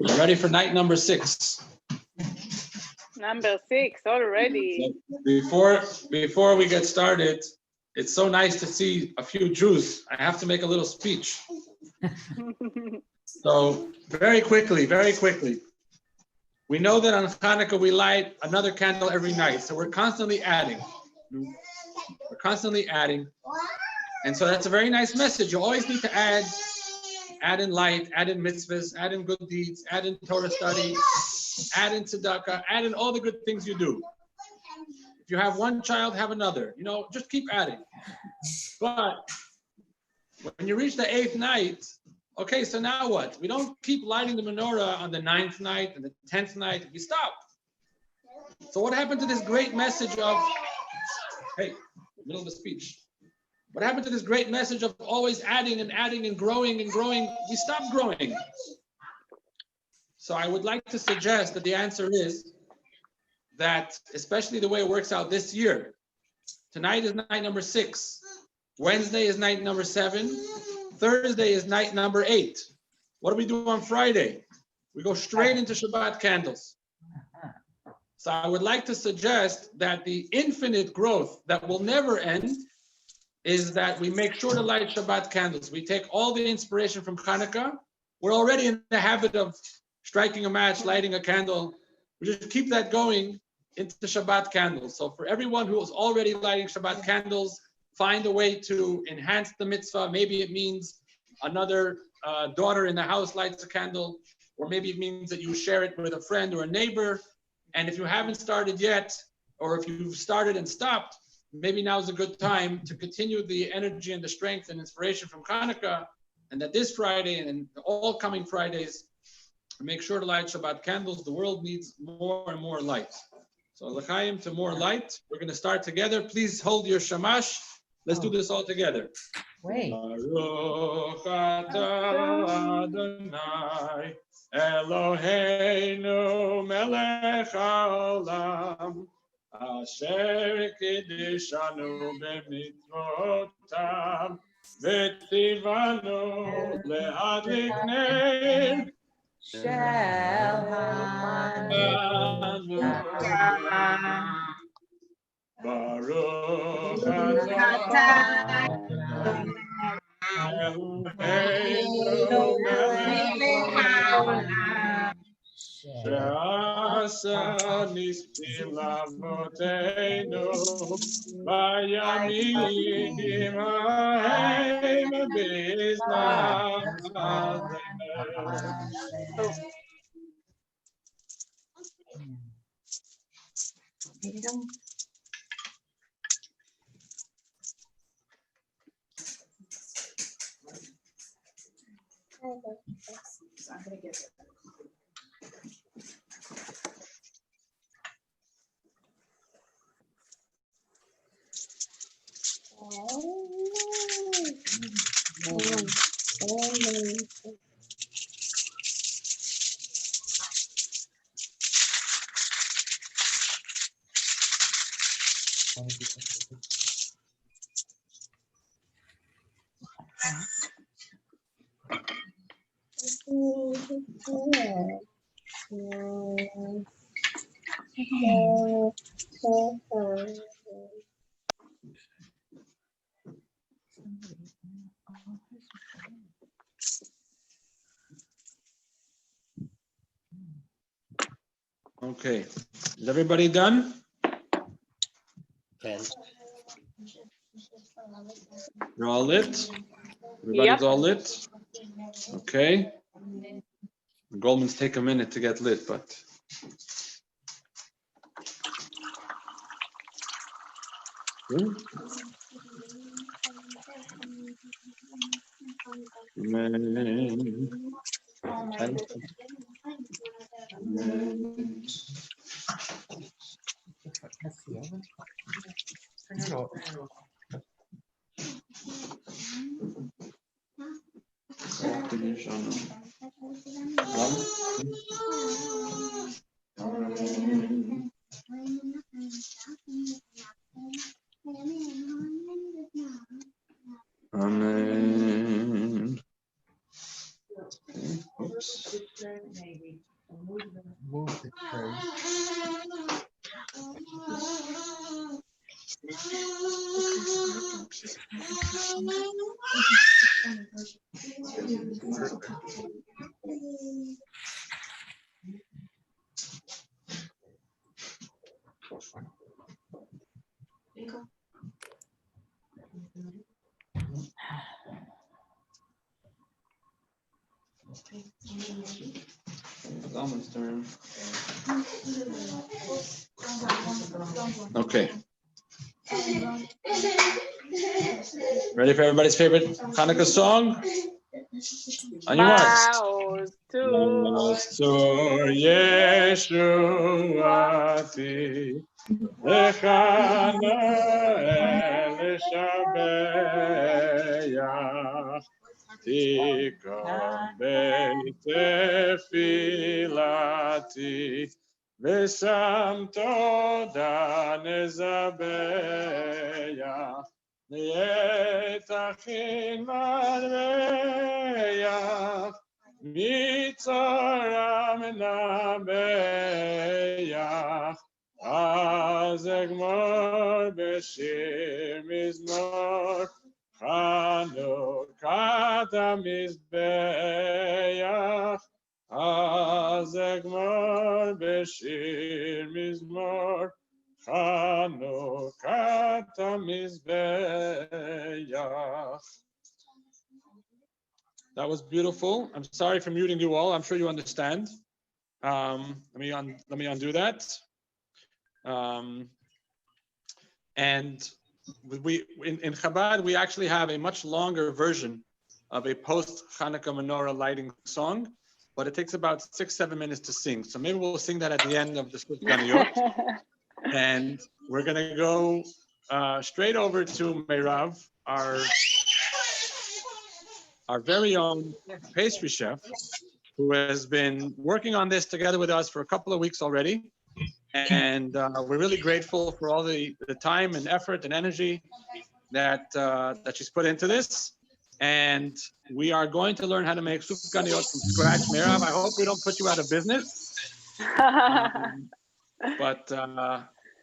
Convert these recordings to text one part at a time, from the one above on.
We're ready for night number 6. Number 6 already. So before we get started, it's so nice to see a few Jews. I have to make a little speech. So very quickly. We know that on Chanukah we light another candle every night. So we're constantly adding. And so that's a very nice message. You always need to add in light, add in mitzvahs, add in good deeds, add in Torah study, add in tzedakah, add in all the good things you do. If you have one child, have another. You know, just keep adding. But when you reach the 8th night, okay, so now what? We don't keep lighting the menorah on the 9th night and the 10th night. We stop. So what happened to this great message of, hey, middle of the speech. What happened to this great message of always adding and growing and growing? We stopped growing. So I would like to suggest that the answer is that, especially the way it works out this year, tonight is night number 6. Wednesday is night number 7. Thursday is night number 8. What do we do on Friday? We go straight into Shabbat candles. So I would like to suggest that the infinite growth that will never end is that we make sure to light Shabbat candles. We take all the inspiration from Chanukah. We're already in the habit of striking a match, lighting a candle. We just keep that going into Shabbat candles. So for everyone who is already lighting Shabbat candles, find a way to enhance the mitzvah. Maybe it means another daughter in the house lights a candle, or maybe it means that you share it with a friend or a neighbor. And if you haven't started yet, or if you've started and stopped, maybe now is a good time to continue the energy and the strength and inspiration from Chanukah, and that this Friday and all coming Fridays, make sure to light Shabbat candles. The world needs more and more light. So l'chaim to more light. We're going to start together. Please hold your shamash. Let's do this all together. Wait. Baruch atah Adonai Eloheinu melech haolam asher kiddushanu b'mitzvotav v'tzivanu lehadlik ner Shel Chanukah. Baruch atah Eloheinu melech haolam She'asa nistim lavoteinu bayamim hahem biznazeh. I'm gonna get it. Okay, is everybody done? You're all lit? Everybody's all lit? Okay. Goldman's take a minute to get lit, but. Amen. Amen. Oops. Move the tray. Almond's turn. Okay. Ready for everybody's favorite Chanukah song? On your marks. Ma'asor Yeshuati Echana El Shabeach Tikabel Tefilati V'sam Toda Nezabeach Nietachin Marveach Mitzoram Nabeach Azegmor Beshir Mizmor Chanukah Mizbeach Azegmor Beshir Mizmor Chanukah Mizbeach. That was beautiful. I'm sorry for muting you all. I'm sure you understand. Let me undo that. And we in Chabad we actually have a much longer version of a post Chanukah menorah lighting song, but it takes about 6-7 minutes to sing. So maybe we'll sing that at the end of the Sufganiyot. And we're gonna go straight over to Merav, our very own pastry chef, who has been working on this together with us for a couple of weeks already. And we're really grateful for all the time and effort and energy that she's put into this. And we are going to learn how to make Sufganiyot from scratch. Merav, I hope we don't put you out of business. But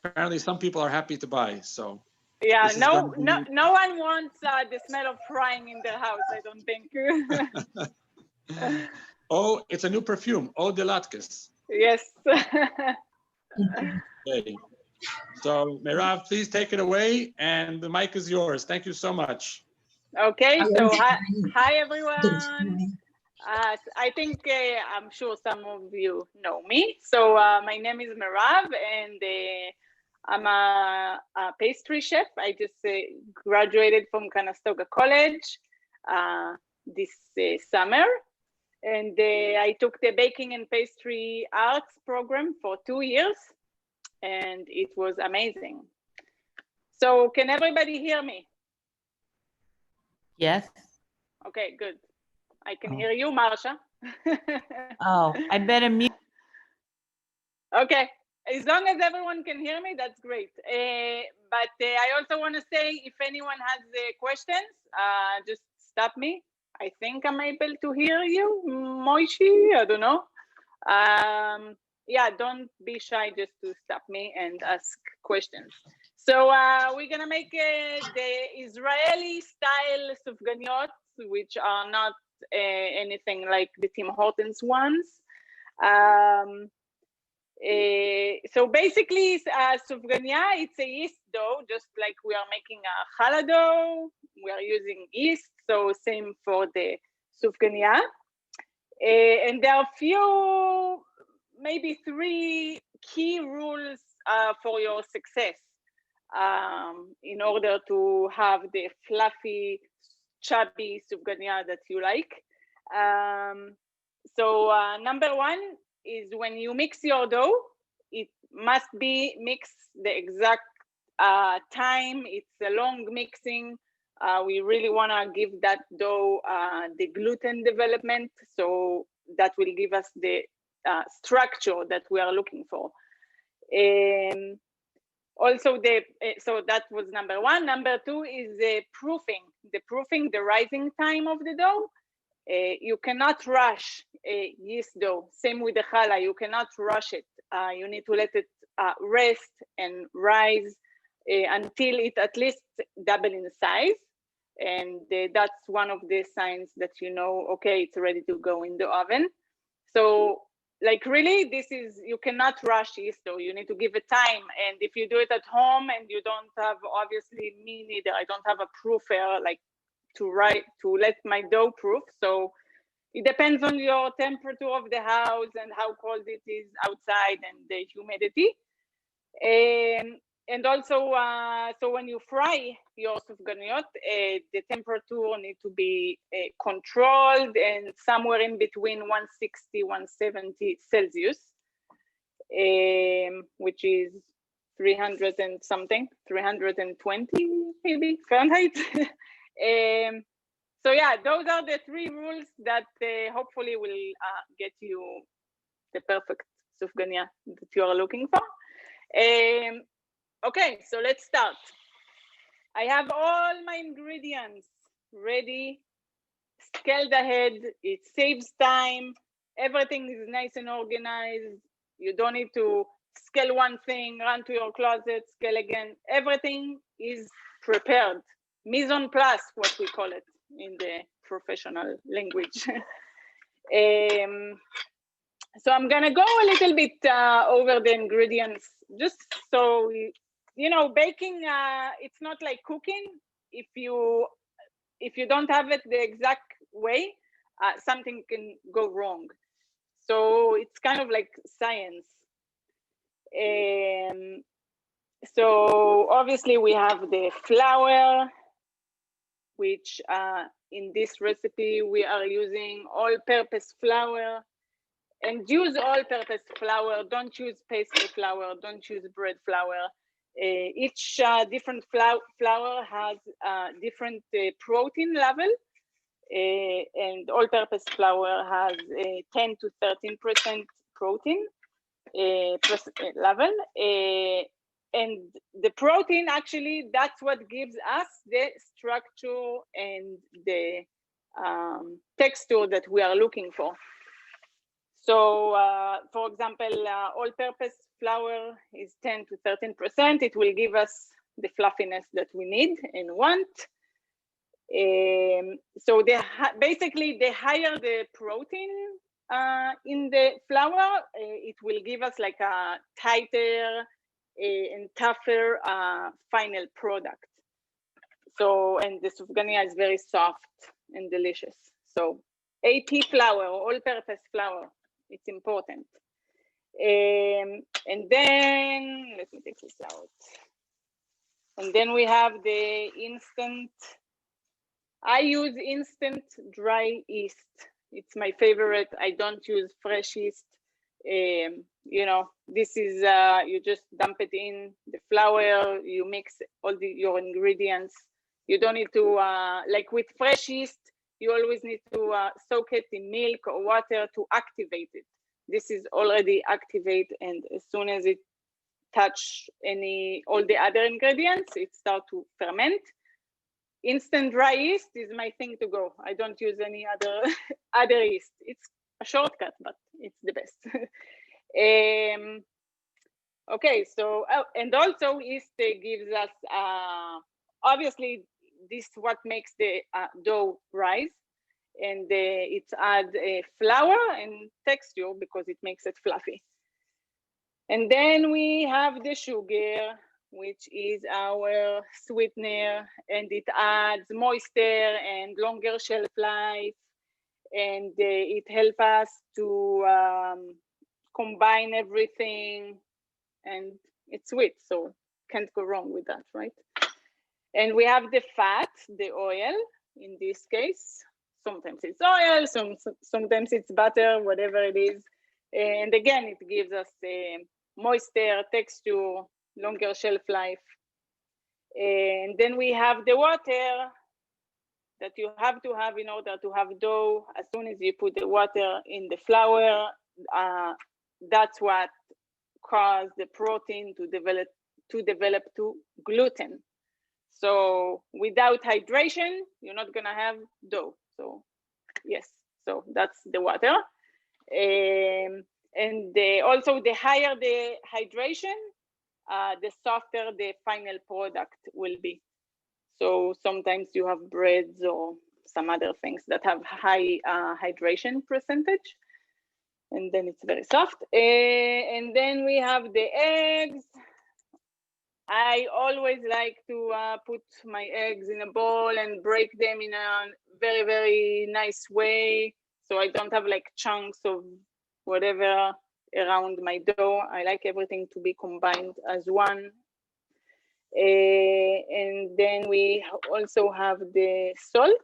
apparently some people are happy to buy, so. Yeah, no one wants the smell of frying in their house, I don't think. Oh, it's a new perfume, Eau de Latkes. Yes. Okay. So, Merav, please take it away, and the mic is yours. Thank you so much. Okay, so hi everyone. I think I'm sure some of you know me. So my name is Merav, and I'm a pastry chef. I just graduated from Chanukah College this summer, and I took the baking and pastry arts program for 2 years, and it was amazing. So can everybody hear me? Yes. Okay, good. I can hear you, Marsha. Oh, I better mute. Okay, as long as everyone can hear me, that's great. But I also want to say, if anyone has questions, just stop me. I think I'm able to hear you, Moishi, I don't know. Yeah, don't be shy just to stop me and ask questions. So we're gonna make the Israeli style Sufganiyot, which are not anything like the Tim Hortons ones. So basically, Sufganiya, it's a yeast dough, just like we are making a challah dough. We are using yeast, so same for the Sufganiya. And there are few, maybe 3 key rules for your success in order to have the fluffy, chubby Sufganiya that you like. So number 1 is when you mix your dough, it must be mixed the exact time. It's a long mixing. We really want to give that dough the gluten development, so that will give us the structure that we are looking for. Also, so that was number 1. Number 2 is the proofing. The proofing, the rising time of the dough. You cannot rush yeast dough. Same with the challah, you cannot rush it. You need to let it rest and rise until it at least double in size. And that's one of the signs that you know, okay, it's ready to go in the oven. So like really, this is, you cannot rush yeast dough. You need to give it time. And if you do it at home and you don't have, obviously me neither, I don't have a proofer like to let my dough proof. So it depends on your temperature of the house and how cold it is outside and the humidity. And also, so when you fry your sufganiyot, the temperature needs to be controlled and somewhere in between 160, 170 Celsius, which is 300 and something, 320 maybe Fahrenheit. So yeah, those are the 3 rules that hopefully will get you the perfect sufganiyah that you are looking for. Okay, so let's start. I have all my ingredients ready, scaled ahead. It saves time. Everything is nice and organized. You don't need to scale one thing, run to your closet, scale again. Everything is prepared. Mise en place, what we call it in the professional language. So I'm gonna go a little bit over the ingredients, just so you know, baking, it's not like cooking. If you don't have it the exact way, something can go wrong. So it's kind of like science. So obviously we have the flour, which in this recipe we are using all-purpose flour. And use all-purpose flour. Don't use pastry flour. Don't use bread flour. Each different flour has different protein level, and all-purpose flour has 10 to 13% protein level. And the protein, actually, that's what gives us the structure and the texture that we are looking for. So, for example, all-purpose flour is 10 to 13%. It will give us the fluffiness that we need and want. So basically, the higher the protein in the flour, it will give us like a tighter and tougher final product. So, and the sufganiyah is very soft and delicious. So, AP flour, all-purpose flour. It's important. And then, let me take this out. And then we have the instant. I use instant dry yeast. It's my favorite. I don't use fresh yeast. You know, this is, you just dump it in the flour, you mix all your ingredients. You don't need to, like with fresh yeast, you always need to soak it in milk or water to activate it. This is already activated, and as soon as it touch all the other ingredients, it starts to ferment. Instant dry yeast is my thing to go. I don't use any other yeast. It's a shortcut, but it's the best. Okay, so, and also yeast gives us, obviously, this is what makes the dough rise, and it adds flour and texture because it makes it fluffy. And then we have the sugar, which is our sweetener, and it adds moisture and longer shelf life, and it helps us to combine everything, and it's sweet, so can't go wrong with that, right? And we have the fat, the oil, in this case. Sometimes it's oil, sometimes it's butter, whatever it is. And again, it gives us moisture, texture, longer shelf life. And then we have the water that you have to have in order to have dough. As soon as you put the water in the flour, that's what causes the protein to develop to gluten. So without hydration, you're not gonna have dough. So yes, so that's the water. And also, the higher the hydration, the softer the final product will be. So sometimes you have breads or some other things that have high hydration percentage, and then it's very soft. And then we have the eggs. I always like to put my eggs in a bowl and break them in a very, very nice way, so I don't have like chunks of whatever around my dough. I like everything to be combined as one. And then we also have the salt.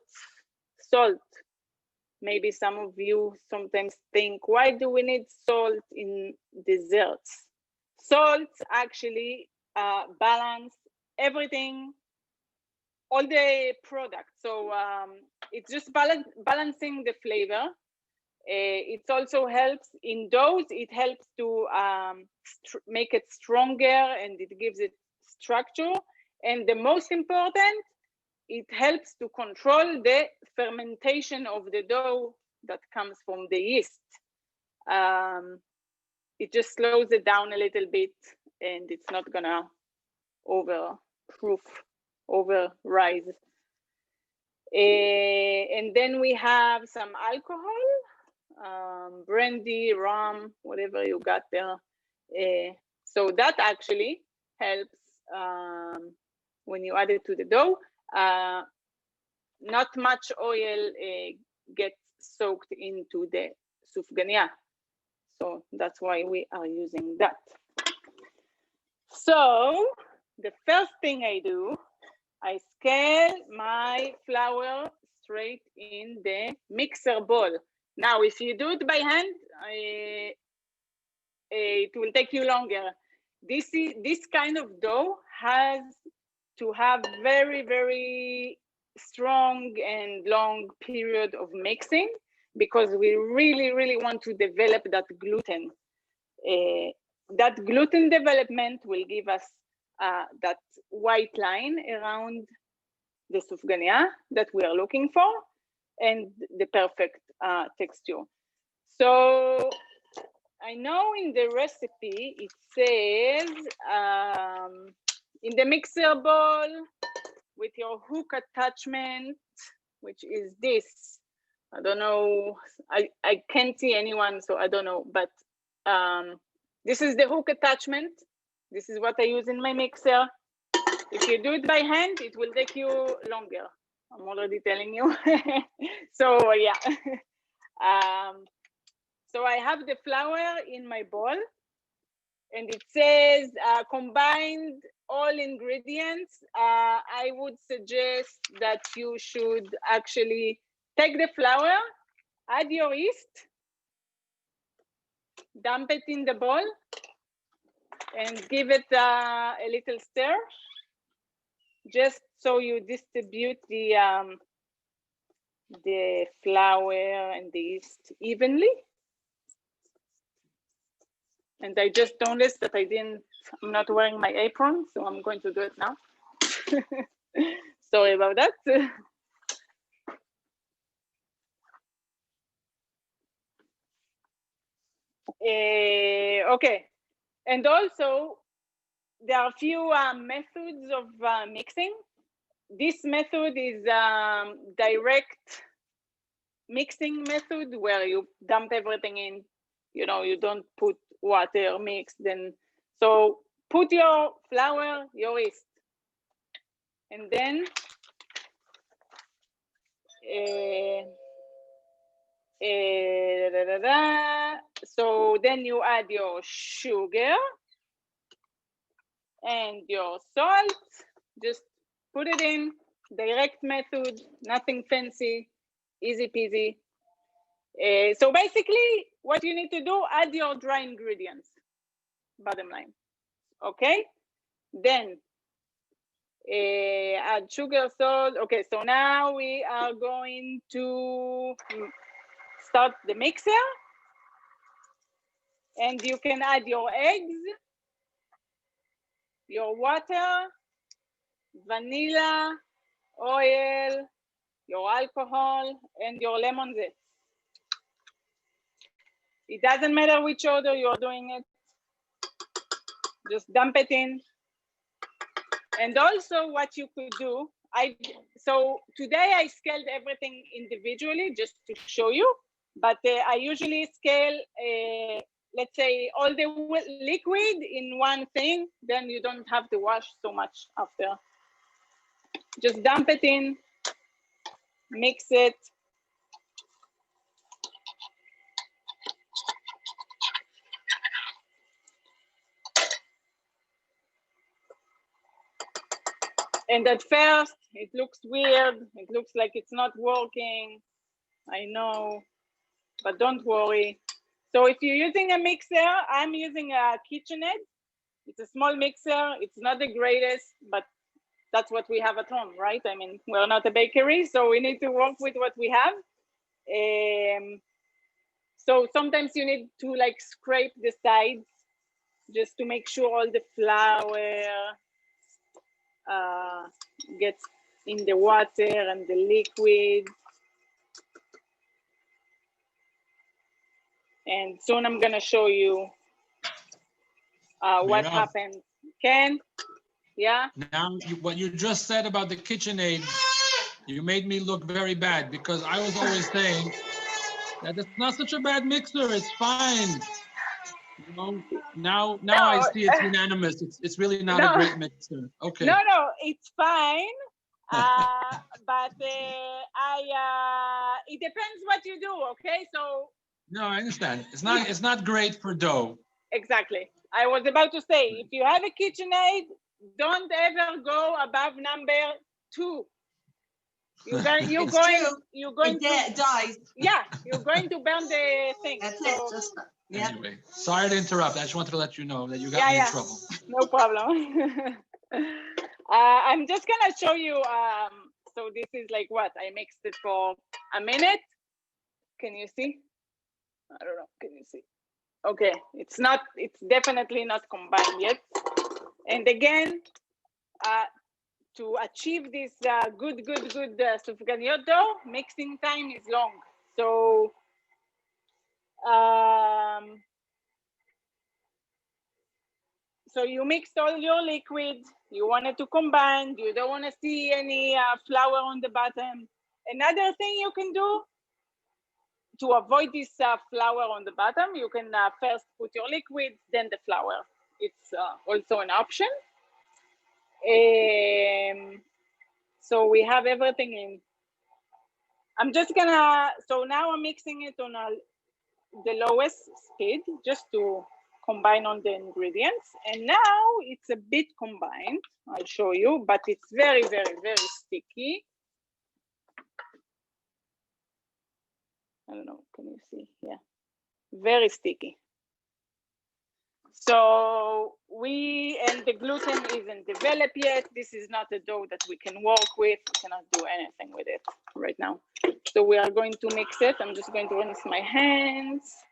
Maybe some of you sometimes think, why do we need salt in desserts? Salt actually balance everything, all the products. So it's just balancing the flavor. It also helps in doughs. It helps to make it stronger, and it gives it structure. And the most important, it helps to control the fermentation of the dough that comes from the yeast. It just slows it down a little bit, and it's not gonna overrise. And then we have some alcohol, brandy, rum, whatever you got there. So that actually helps when you add it to the dough. Not much oil gets soaked into the sufganiyah. So that's why we are using that. So the first thing I do, I scale my flour straight in the mixer bowl. Now, if you do it by hand, it will take you longer. This kind of dough has to have very, very strong and long period of mixing, because we really, really want to develop that gluten. That gluten development will give us that white line around the sufganiyah that we are looking for, and the perfect texture. So I know in the recipe it says in the mixer bowl with your hook attachment, which is this. I don't know, I can't see anyone, so I don't know, but this is the hook attachment. This is what I use in my mixer. If you do it by hand, it will take you longer. I'm already telling you. So yeah. So I have the flour in my bowl, and it says combined all ingredients. I would suggest that you should actually take the flour, add your yeast, dump it in the bowl, and give it a little stir, just so you distribute the flour and the yeast evenly. And I just noticed that I'm not wearing my apron, so I'm going to do it now. Sorry about that. Okay, and also there are a few methods of mixing. This method is direct mixing method, where you dump everything in. You know, you don't put water, mix, then. So put your flour, your yeast, and then so then you add your sugar and your salt. Just put it in, direct method, nothing fancy, easy peasy. So basically, what you need to do, add your dry ingredients, bottom line. Okay, then add sugar, salt. Okay, so now we are going to start the mixer, and you can add your eggs, your water, vanilla, oil, your alcohol, and your lemon zest. It doesn't matter which order you're doing it. Just dump it in. And also what you could do, so today I scaled everything individually just to show you, but I usually scale, let's say, all the liquid in one thing, then you don't have to wash so much after. Just dump it in, mix it. And at first, it looks weird. It looks like it's not working. I know, but don't worry. So if you're using a mixer, I'm using a KitchenAid. It's a small mixer. It's not the greatest, but that's what we have at home, right? I mean, we're not a bakery, so we need to work with what we have. So sometimes you need to like scrape the sides just to make sure all the flour gets in the water and the liquid. And soon I'm gonna show you what happens. Ken, yeah? Now, what you just said about the KitchenAid, you made me look very bad, because I was always saying that it's not such a bad mixer, it's fine. You know, now no, I see it's unanimous. It's really not a great mixer. Okay. No, it's fine. But it depends what you do, okay? So no, I understand. It's not great for dough. Exactly. I was about to say, if you have a KitchenAid, don't ever go above number 2. You're going to dies. Yeah, you're going to burn the thing. That's so, it. Just, yeah. Anyway, sorry to interrupt. I just wanted to let you know that you got me in trouble. No problem. I'm just gonna show you. So this is like what I mixed it for a minute. Can you see? I don't know. Can you see? Okay, it's definitely not combined yet. And again, to achieve this good Sufganiyot dough, mixing time is long. So so you mixed all your liquid, you wanted to combine, you don't want to see any flour on the bottom. Another thing you can do to avoid this flour on the bottom, you can first put your liquid, then the flour. It's also an option. So we have everything in. I'm just gonna, so now I'm mixing it on the lowest speed just to combine on the ingredients. And now it's a bit combined, I'll show you, but it's very, very, very sticky. I don't know, can you see? Yeah, very sticky. So and the gluten isn't developed yet. This is not a dough that we can work with. We cannot do anything with it right now. So we are going to mix it. I'm just going to rinse my hands.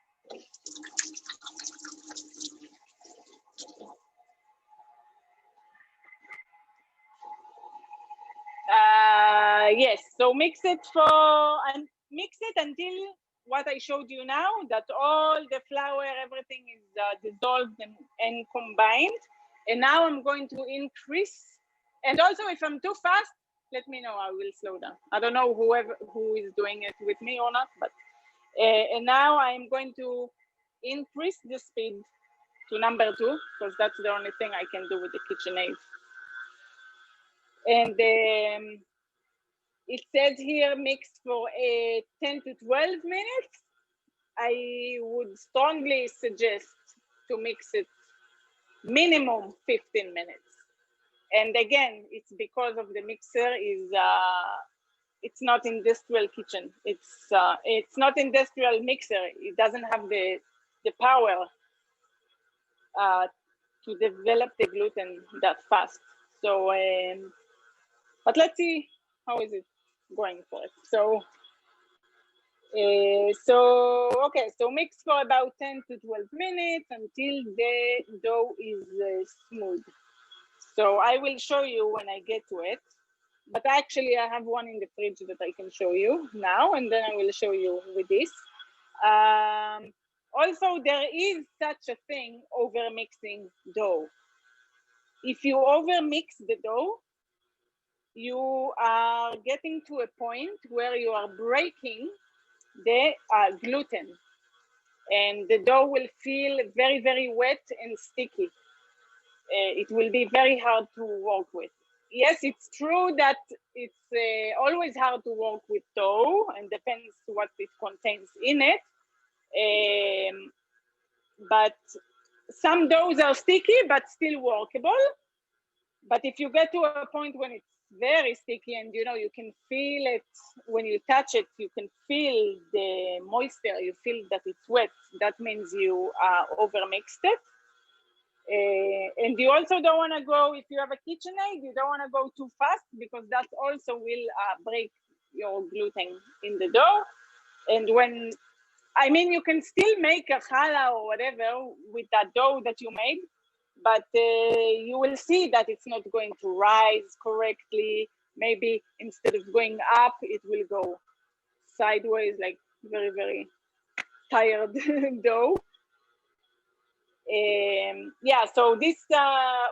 Yes, so mix it until what I showed you now, that all the flour, everything is dissolved and combined. And now I'm going to increase. And also, if I'm too fast, let me know, I will slow down. I don't know who is doing it with me or not, but and now I'm going to increase the speed to number 2, because that's the only thing I can do with the KitchenAid. And it says here mixed for 10 to 12 minutes. I would strongly suggest to mix it minimum 15 minutes. And again, it's because of the mixer it's not industrial kitchen. It's not industrial mixer. It doesn't have the power to develop the gluten that fast. So, but let's see how is it going for it. So, okay, so mix for about 10 to 12 minutes until the dough is smooth. So I will show you when I get to it, but actually I have one in the fridge that I can show you now, and then I will show you with this. Also, there is such a thing, over mixing dough. If you over mix the dough, you are getting to a point where you are breaking the gluten, and the dough will feel very, very wet and sticky. It will be very hard to work with. Yes, it's true that it's always hard to work with dough, and depends what it contains in it. But some doughs are sticky but still workable. But if you get to a point when it's very sticky, and you know, you can feel it when you touch it, you can feel the moisture, you feel that it's wet, that means you over mixed it. And you also don't want to go, if you have a KitchenAid, you don't want to go too fast, because that also will break your gluten in the dough. And when, I mean, you can still make a challah or whatever with that dough that you made, but you will see that it's not going to rise correctly. Maybe instead of going up, it will go sideways, like very, very tired dough. Yeah, so this,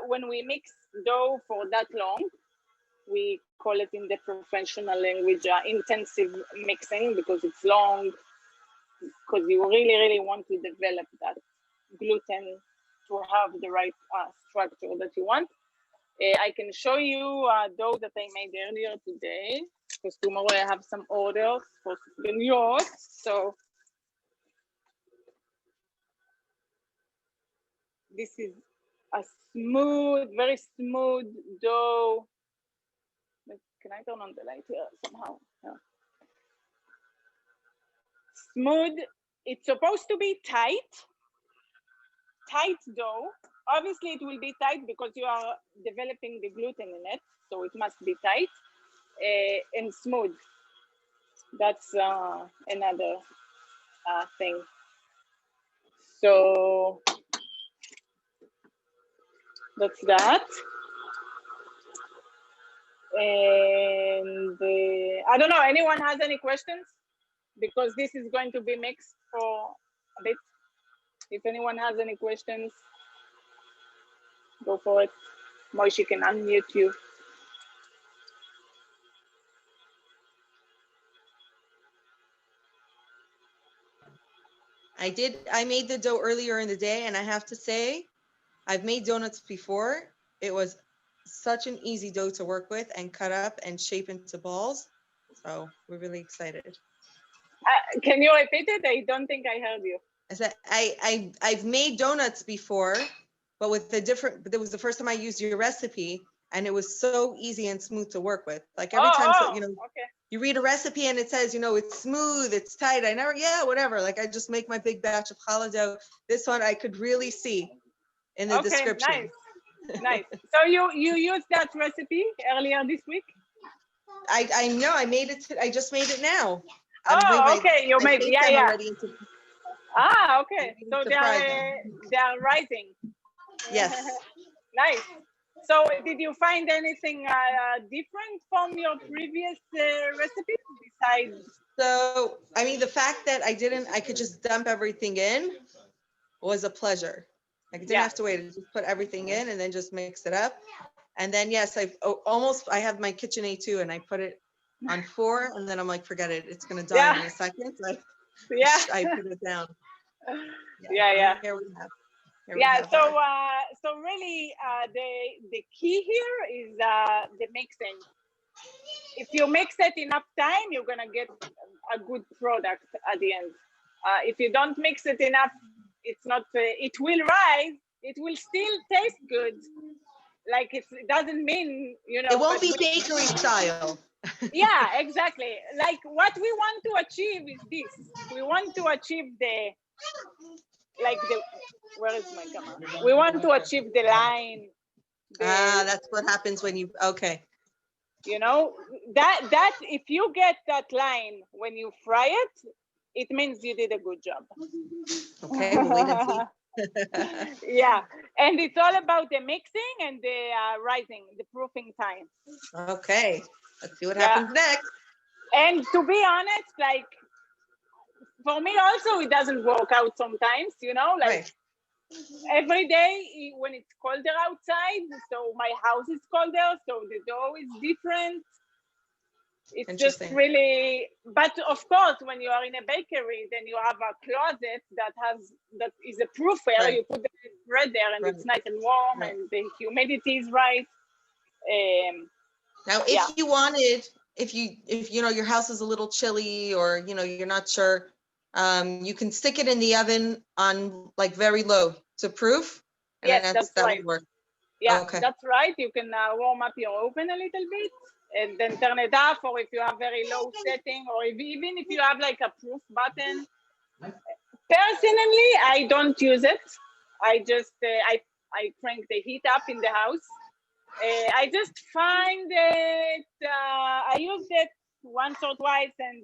when we mix dough for that long, we call it in the professional language intensive mixing, because it's long, because you really, really want to develop that gluten to have the right structure that you want. I can show you dough that I made earlier today, because tomorrow I have some orders for Sufganiyot. So this is a smooth, very smooth dough. Can I turn on the light here somehow? Yeah. Smooth. It's supposed to be tight dough. Obviously, it will be tight because you are developing the gluten in it, so it must be tight and smooth. That's another thing. So that's that. And I don't know, anyone has any questions? Because this is going to be mixed for a bit. If anyone has any questions, go for it. Moishi can unmute you. I made the dough earlier in the day, and I have to say, I've made donuts before. It was such an easy dough to work with and cut up and shape into balls. So we're really excited. Can you repeat it? I don't think I heard you. I said I've made donuts before, but with a different. But it was the first time I used your recipe, and it was so easy and smooth to work with. Like every time, you know, okay. You read a recipe and it says, you know, it's smooth, it's tight. I never, yeah, whatever. Like I just make my big batch of challah dough. This one I could really see in the description. Nice. So you used that recipe earlier this week? I know. I made it. I just made it now. Okay. You made, yeah. Okay. So they are rising. Yes. Nice. So did you find anything different from your previous recipes besides? So, I mean, the fact that I could just dump everything in was a pleasure. I didn't have to wait. I just put everything in and then just mix it up. And then, yes, I have my KitchenAid too, and I put it on 4, and then I'm like, forget it. It's going to die in a second. So I put it down. Yeah. Here we have. So really the key here is the mixing. If you mix it enough time, you're gonna get a good product at the end. If you don't mix it enough, it's not. It will rise. It will still taste good. Like it doesn't mean, you know. It won't be bakery style. Yeah, exactly. Like what we want to achieve is this. We want to achieve where is my camera? We want to achieve the line. That's what happens when you, okay. You know, that if you get that line when you fry it, it means you did a good job. Okay, we'll wait and see. Yeah, and it's all about the mixing and the rising, the proofing time. Okay, let's see what happens next. And to be honest, like for me also, it doesn't work out sometimes, you know, like Right. every day when it's colder outside, so my house is colder, so the dough is different. It's just Interesting. really, but of course, when you are in a bakery, then you have a closet that is a proof where Right. you put the bread there and Right. it's nice and warm Right. and the humidity is right. Now, if Yeah. you wanted, if you know your house is a little chilly or you know you're not sure, you can stick it in the oven on like very low to proof, and Yes, then that's that right. would work. Yeah, Okay. that's right. You can warm up your oven a little bit and then turn it off, or if you have very low setting, or even if you have like a proof button. Personally, I don't use it. I just I crank the heat up in the house. I just find that I used it once or twice, and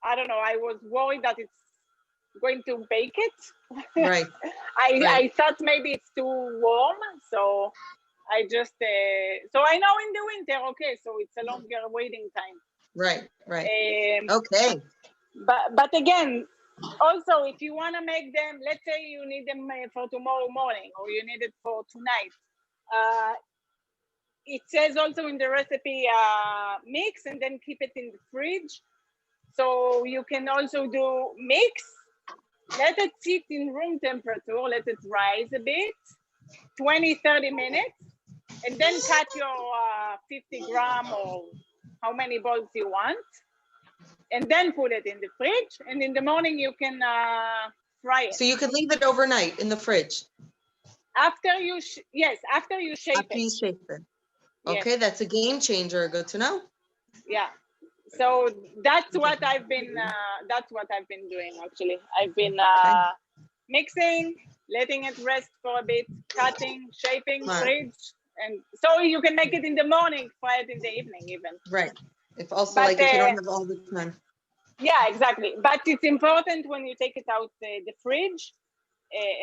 I don't know. I was worried that it's going to bake it. Right. I thought maybe it's too warm, so I just so I know in the winter, okay, so it's a longer waiting time. Right. Right. Okay. But again, also if you want to make them, let's say you need them for tomorrow morning or you need it for tonight. It says also in the recipe mix and then keep it in the fridge. So you can also do mix, let it sit in room temperature, let it rise a bit, 20-30 minutes, and then cut your 50 gram or how many balls you want, and then put it in the fridge. And in the morning you can fry it. So you can leave it overnight in the fridge After you after you shape after you it. shape it. Yes. Okay, that's a game changer. Good to know. Yeah. So that's what I've been doing actually. I've been mixing, letting it rest for a bit, cutting, shaping, fridge, and so you can make it in the morning, fry it in the evening even. Right. If also like if you don't have all the time. Yeah, exactly. But it's important when you take it out the fridge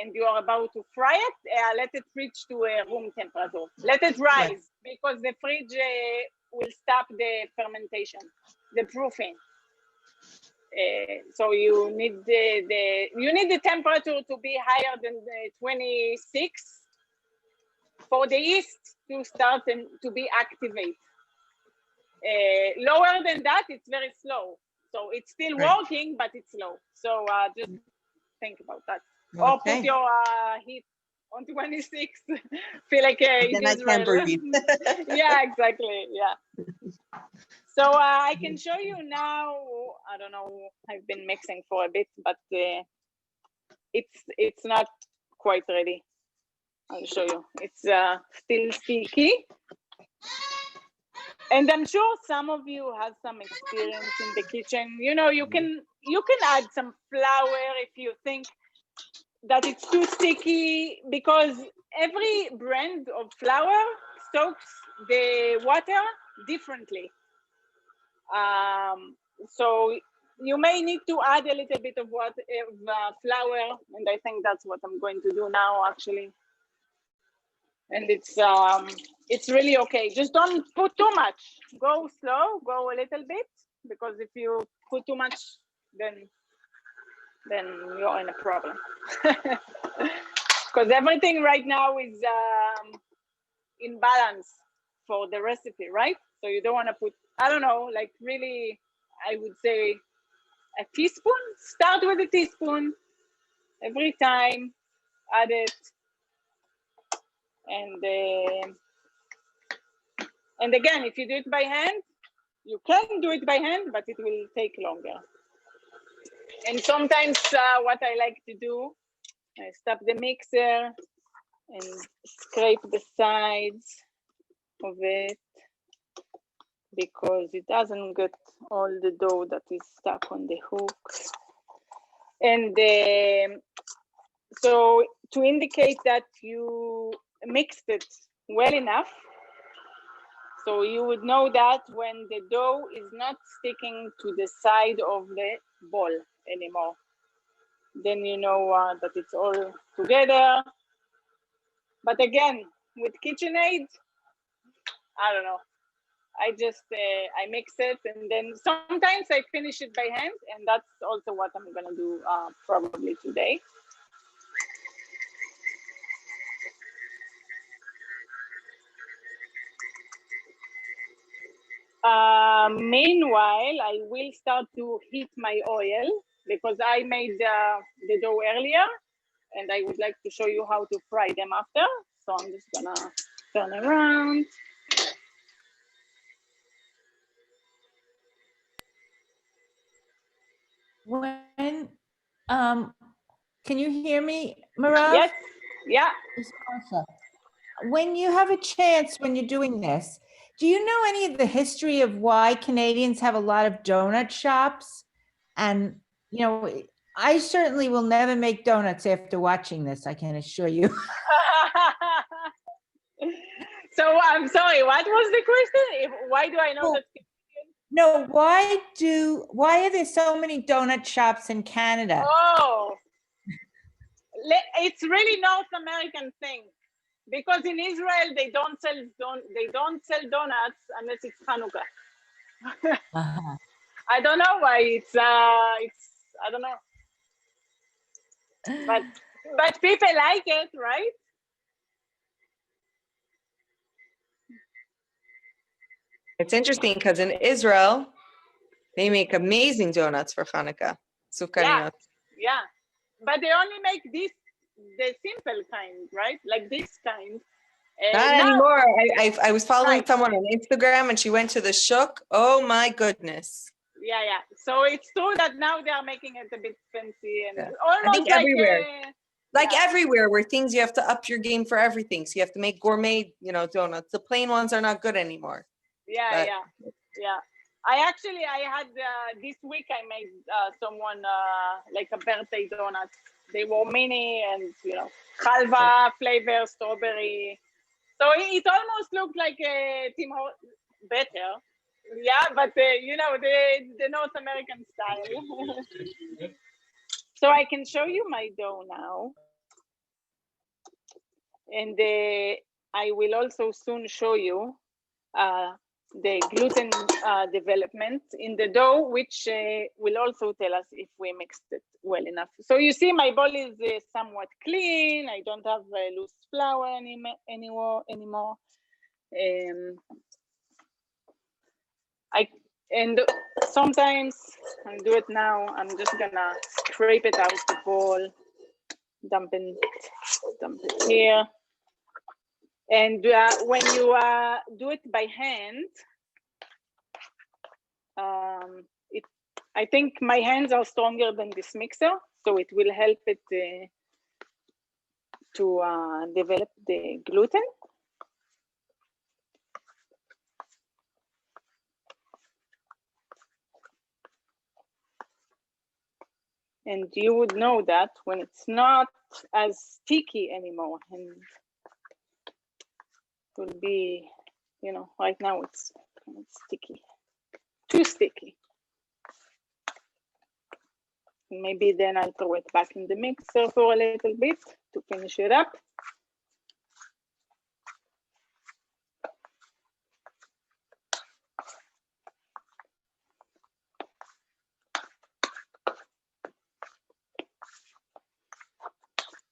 and you are about to fry it, let it reach to room temperature. Let it rise because the fridge will stop the fermentation, the proofing. So you need the temperature to be higher than 26 for the yeast to start and to be activate. Lower than that, it's very slow. So it's still working, but it's slow. So just think about that. Or put your heat on 26. Feel like in Israel. Yeah, exactly. Yeah. So I can show you now. I don't know. I've been mixing for a bit, but it's not quite ready. I'll show you. It's still sticky. And I'm sure some of you have some experience in the kitchen. You know, you can add some flour if you think that it's too sticky, because every brand of flour soaks the water differently. So you may need to add a little bit of flour, and I think that's what I'm going to do now actually. And it's really okay. Just don't put too much. Go slow, go a little bit, because if you put too much, then you're in a problem. Because everything right now is in balance for the recipe, right? So you don't want to put, I don't know, like really, I would say a teaspoon. Start with a teaspoon every time, add it. And again, if you do it by hand, you can do it by hand, but it will take longer. And sometimes what I like to do, I stop the mixer and scrape the sides of it, because it doesn't get all the dough that is stuck on the hooks. And so to indicate that you mixed it well enough, so you would know that when the dough is not sticking to the side of the ball anymore, then you know that it's all together. But again, with KitchenAid, I don't know. I just I mix it, and then sometimes I finish it by hand, and that's also what I'm gonna do probably today. Meanwhile, I will start to heat my oil because I made the dough earlier, and I would like to show you how to fry them after. So I'm just gonna turn around. When, can you hear me, Merav? Yes, yeah. It's Marsha. When you have a chance, when you're doing this, do you know any of the history of why Canadians have a lot of donut shops? And, you know, I certainly will never make donuts after watching this, I can assure you. So I'm sorry, what was the question? Why do I know that? No, why are there so many donut shops in Canada? Oh, it's really North American thing, because in Israel they don't sell donuts unless it's Chanukah. Uh-huh. I don't know why it's I don't know, but people like it, right? It's interesting because in Israel, they make amazing donuts for Chanukah. Sufganiyot. Yeah, but they only make the simple kind, right? Like this kind. Not anymore. I was following Right. someone on Instagram and she went to the shuk. Oh my goodness. Yeah. So it's true that now they are making it a bit fancy and Yeah. almost I think like everywhere. Like yeah. everywhere where things you have to up your game for everything. So you have to make gourmet, donuts. The plain ones are not good anymore. Yeah. I had this week I made someone like a birthday donut. They were mini and halva flavor, strawberry. So it almost looked like a Tim Hortons, better. Yeah, but the North American style. So I can show you my dough now. And I will also soon show you the gluten development in the dough, which will also tell us if we mixed it well enough. So you see my bowl is somewhat clean. I don't have loose flour anymore. And sometimes I'll do it now. I'm just gonna scrape it out the bowl, dump it here. And when you do it by hand, I think my hands are stronger than this mixer, so it will help it to develop the gluten. And you would know that when it's not as sticky anymore, and it will be, right now it's kind of sticky, too sticky. Maybe then I'll throw it back in the mixer for a little bit to finish it up.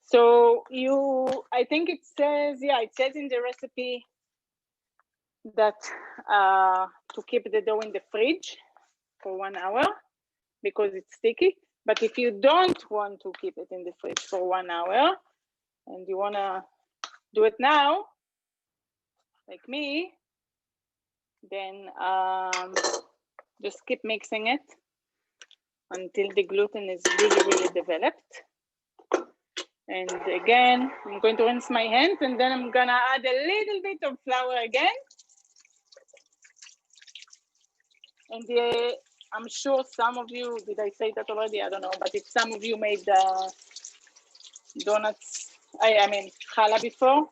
So I think it says in the recipe that to keep the dough in the fridge for 1 hour because it's sticky. But if you don't want to keep it in the fridge for 1 hour and you wanna do it now, like me, then just keep mixing it until the gluten is really, really developed. And again, I'm going to rinse my hands and then I'm gonna add a little bit of flour again. And I'm sure some of you, did I say that already? I don't know, but if some of you made donuts, I mean challah before,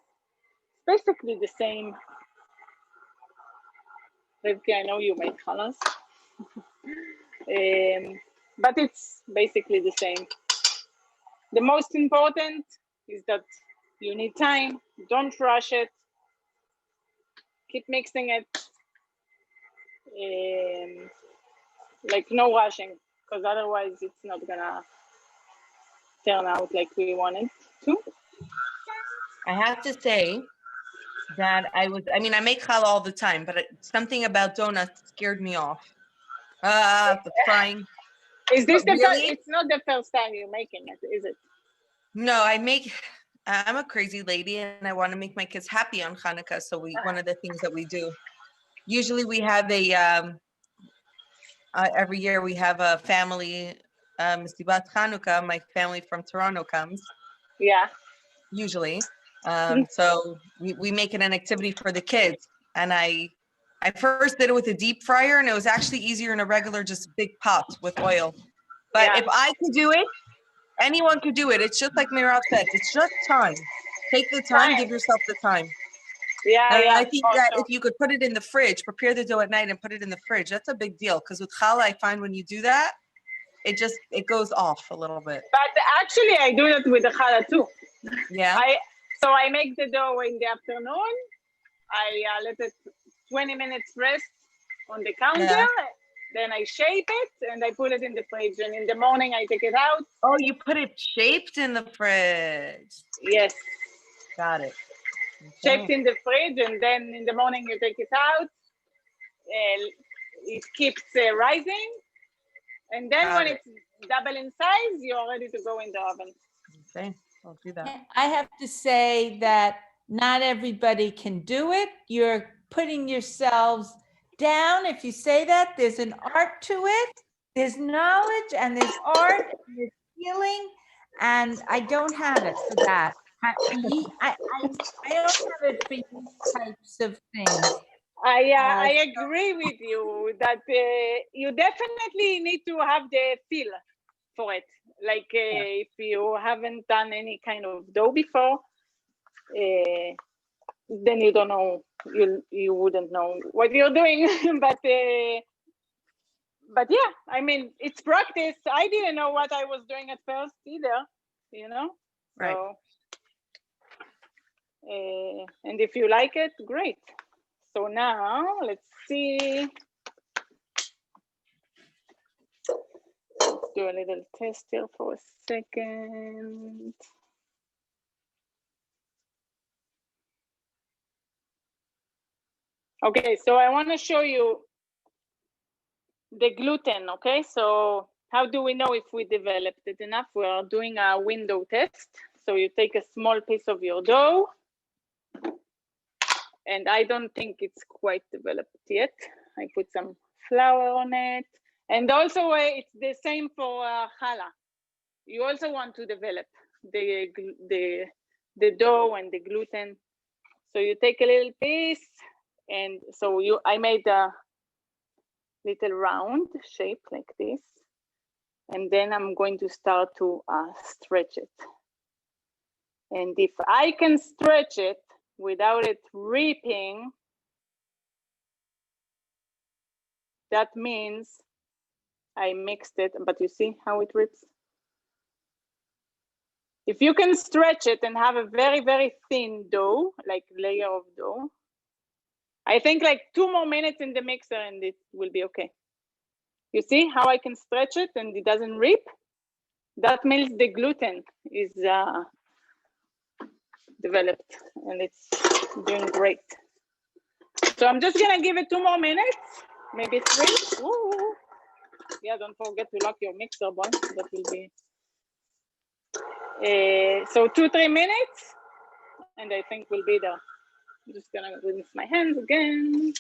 basically the same. Rivki, I know you made challahs. But it's basically the same. The most important is that you need time, don't rush it, keep mixing it, like no washing, because otherwise it's not gonna turn out like we wanted to. I have to say that I mean, I make challah all the time, but something about donuts scared me off. The frying. Is this But the first? really? It's not the first time you're making it, is it? No, I'm a crazy lady and I want to make my kids happy on Chanukah. So one of the things that we do, usually we have every year we have a family, Mesibat Chanukah, my family from Toronto comes. Yeah. Usually. So we make it an activity for the kids. And I first did it with a deep fryer and it was actually easier in a regular, just big pot with oil. But Yeah. if I could do it, anyone could do it. It's just like Merav said, it's just time. Take the time, give yourself the time. Yeah, And yeah. I think that if you could put it in the fridge, prepare the dough at night and put it in the fridge, that's a big deal. Because with challah, I find when you do that, it goes off a little bit. But actually, I do that with the challah too. Yeah. So I make the dough in the afternoon. I let it 20 minutes rest on the counter. Yeah. Then I shape it and I put it in the fridge. And in the morning, I take it out. Oh, you put it shaped in the fridge. Yes. Got it. Shaped in the fridge, and then in the morning you take it out. It keeps rising, and then when it's double in size, you're ready to go in the oven. Okay, I'll do that. I have to say that not everybody can do it. You're putting yourselves down. If you say that, there's an art to it. There's knowledge and there's art and there's feeling, and I don't have it for that. I don't have it for these types of things. I agree with you that you definitely need to have the feel for it. Like if you haven't done any kind of dough before, then you don't know, you wouldn't know what you're doing. But yeah, I mean, it's practice. I didn't know what I was doing at first either, you know? Right. So, and if you like it, great. So now let's see. Let's do a little test here for a second. Okay, so I want to show you the gluten, okay? So how do we know if we developed it enough? We are doing a window test. So you take a small piece of your dough, and I don't think it's quite developed yet. I put some flour on it. And also it's the same for challah. You also want to develop the dough and the gluten. So you take a little piece, and so I made a little round shape like this. And then I'm going to start to stretch it. And if I can stretch it without it ripping, that means I mixed it, but you see how it rips? If you can stretch it and have a very, very thin dough, like layer of dough, I think like 2 more minutes in the mixer and it will be okay. You see how I can stretch it and it doesn't rip? That means the gluten is developed and it's doing great. So I'm just gonna give it 2 more minutes, maybe 3. Ooh. Yeah, don't forget to lock your mixer, boy. That will be. So 2-3 minutes, and I think we'll be there. I'm just gonna rinse my hands again.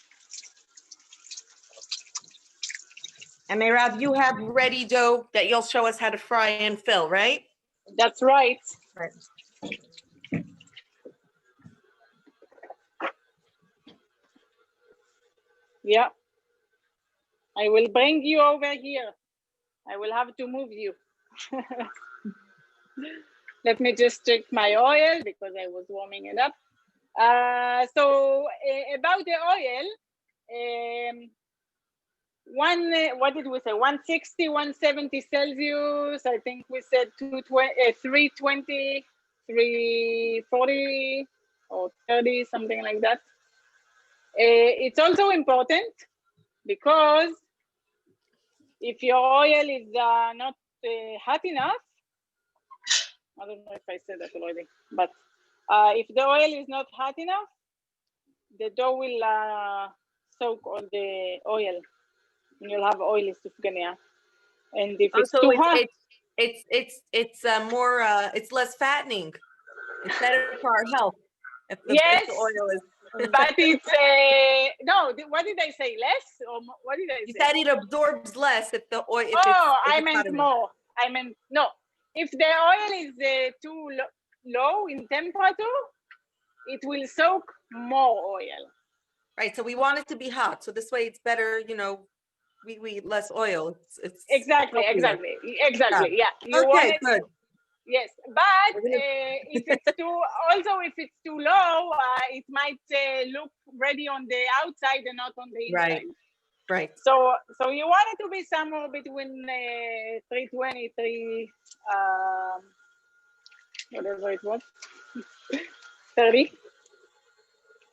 And Merav, you have ready dough that you'll show us how to fry and fill, right? That's right. Right. Yeah. I will bring you over here. I will have to move you. Let me just check my oil because I was warming it up. So about the oil, what did we say? 160, 170 Celsius. I think we said 320, 340 or 30, something like that. It's also important because if your oil is not hot enough, I don't know if I said that already, but if the oil is not hot enough, the dough will soak all the oil, and you'll have oily sufganiyah. And if it's too hot, it's more it's less fattening. It's better for our health if the oil is. But it's no. What did I say? Less or what did I say? You said it absorbs less if the oil. I meant more. I meant no. If the oil is too low in temperature, it will soak more oil. Right. So we want it to be hot. So this way it's better. You know, we less oil. It's exactly. healthier. Yeah. You okay. Good. Yes, but if it's too low, it might look ready on the outside and not on the inside. Right. So you want it to be somewhere between 320, whatever it was, 30,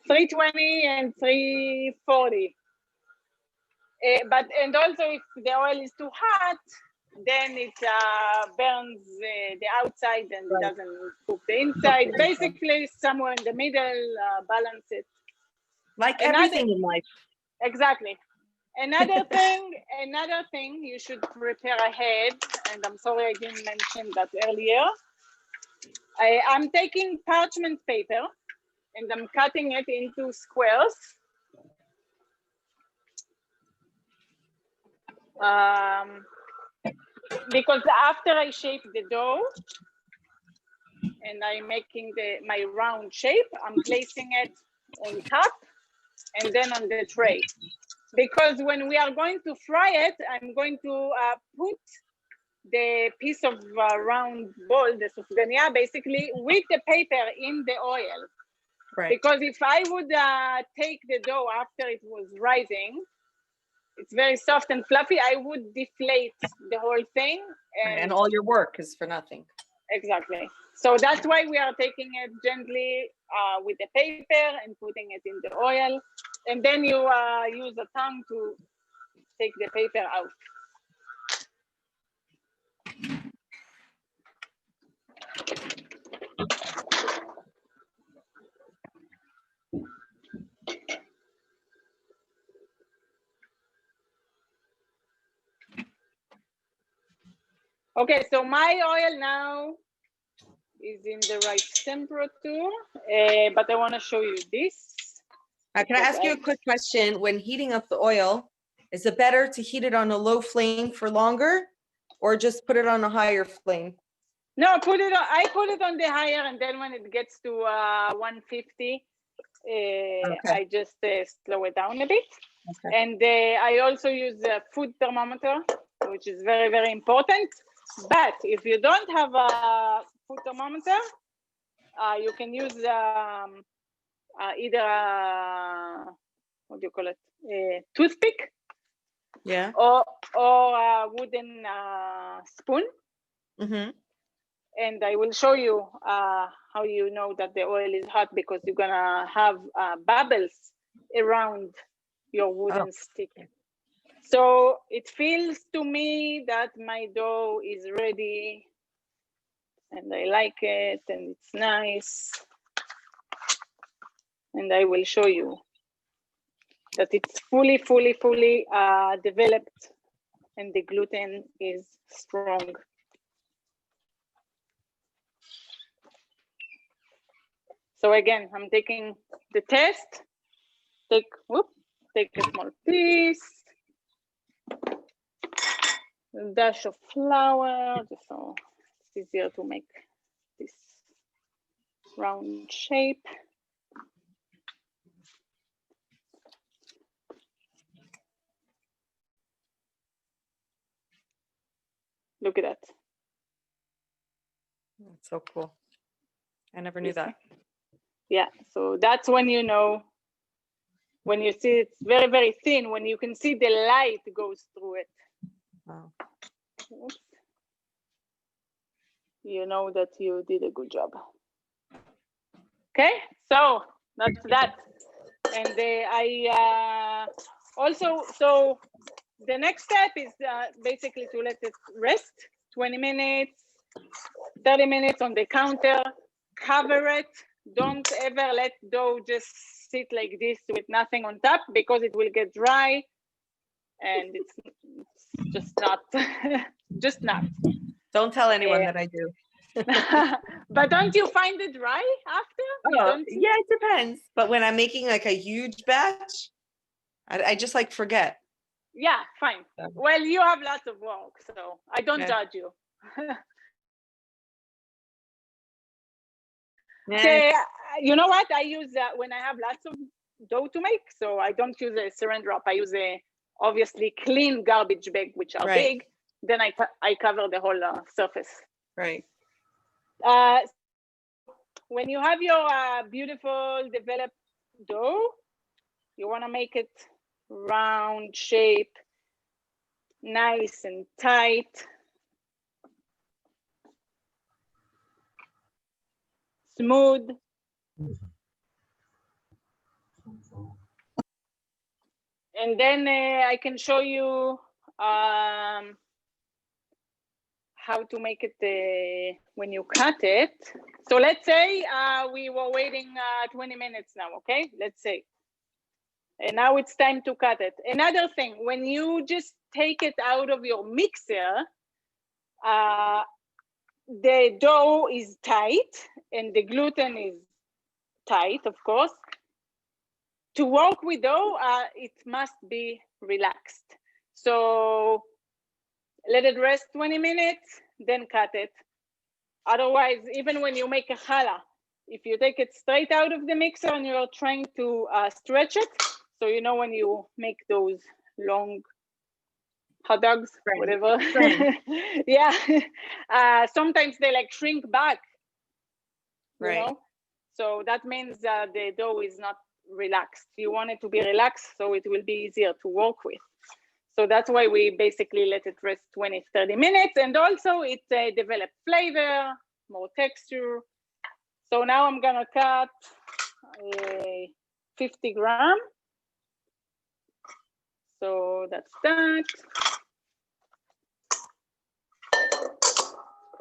320 and 340. And also if the oil is too hot, then it burns the outside and doesn't cook the inside. Basically, somewhere in the middle, balance it. Like everything in life. Exactly. Another thing you should prepare ahead, and I'm sorry I didn't mention that earlier. I'm taking parchment paper and I'm cutting it into squares. Because after I shape the dough and I'm making my round shape, I'm placing it on top and then on the tray. Because when we are going to fry it, I'm going to put the piece of round ball, the sufganiyah, basically with the paper in the oil. Right. Because if I would take the dough after it was rising, it's very soft and fluffy, I would deflate the whole thing. And all your work is for nothing. Exactly. So that's why we are taking it gently with the paper and putting it in the oil. And then you use a tongue to take the paper out. Okay, so my oil now is in the right temperature, but I want to show you this. Can I ask you a quick question? When heating up the oil, is it better to heat it on a low flame for longer or just put it on a higher flame? No, I put it on the higher, and then when it gets to 150, I just slow it down a bit. Okay. And I also use a food thermometer, which is very, very important. But if you don't have a food thermometer, you can use either what do you call it, a toothpick, or a wooden spoon. Mm-hmm. And I will show you how you know that the oil is hot, because you're gonna have bubbles around your wooden stick. So it feels to me that my dough is ready, and I like it, and it's nice. And I will show you that it's fully developed, and the gluten is strong. So again, I'm taking the test. Take a small piece. A dash of flour, just so it's easier to make this round shape. Look at that. That's so cool. I never knew that. Yeah, so that's when you know, when you see it's very, very thin, when you can see the light goes through it. Wow. Oops. You know that you did a good job. Okay, so that's that. And Also, so the next step is basically to let it rest 20 minutes, 30 minutes on the counter, cover it. Don't ever let dough just sit like this with nothing on top, because it will get dry and it's just not, just not. Don't tell anyone that I do. But don't you find it dry after? Oh, yeah, it depends. But when I'm making like a huge batch, I just like forget. Yeah, fine. Well, you have lots of work, so I don't judge you. You know what? I use when I have lots of dough to make, so I don't use a saran wrap. I use a obviously clean garbage bag, which are big. Then I cover the whole surface. Right. When you have your beautiful developed dough, you want to make it round shape, nice and tight. Smooth. And then I can show you how to make it when you cut it. So let's say we were waiting 20 minutes now, okay? Let's say. And now it's time to cut it. Another thing, when you just take it out of your mixer, the dough is tight and the gluten is tight, of course. To work with dough, it must be relaxed. So let it rest 20 minutes, then cut it. Otherwise, even when you make a challah, if you take it straight out of the mixer and you're trying to stretch it, so you know when you make those long hot dogs, whatever. Yeah. Sometimes they like shrink back. You know? So that means the dough is not relaxed. You want it to be relaxed so it will be easier to work with. So that's why we basically let it rest 20, 30 minutes. And also it develops flavor, more texture. So now I'm gonna cut 50 grams. So that's that.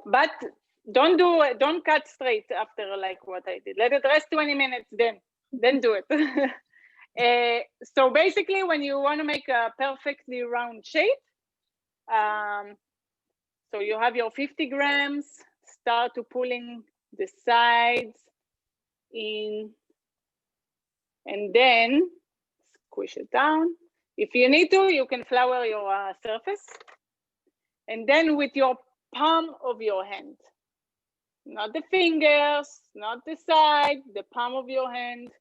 But don't cut straight after like what I did. Let it rest 20 minutes, then do it. So basically when you want to make a perfectly round shape, so you have your 50 grams, start to pulling the sides in, and then squish it down. If you need to, you can flour your surface. And then with your palm of your hand, not the fingers, not the side, the palm of your hand,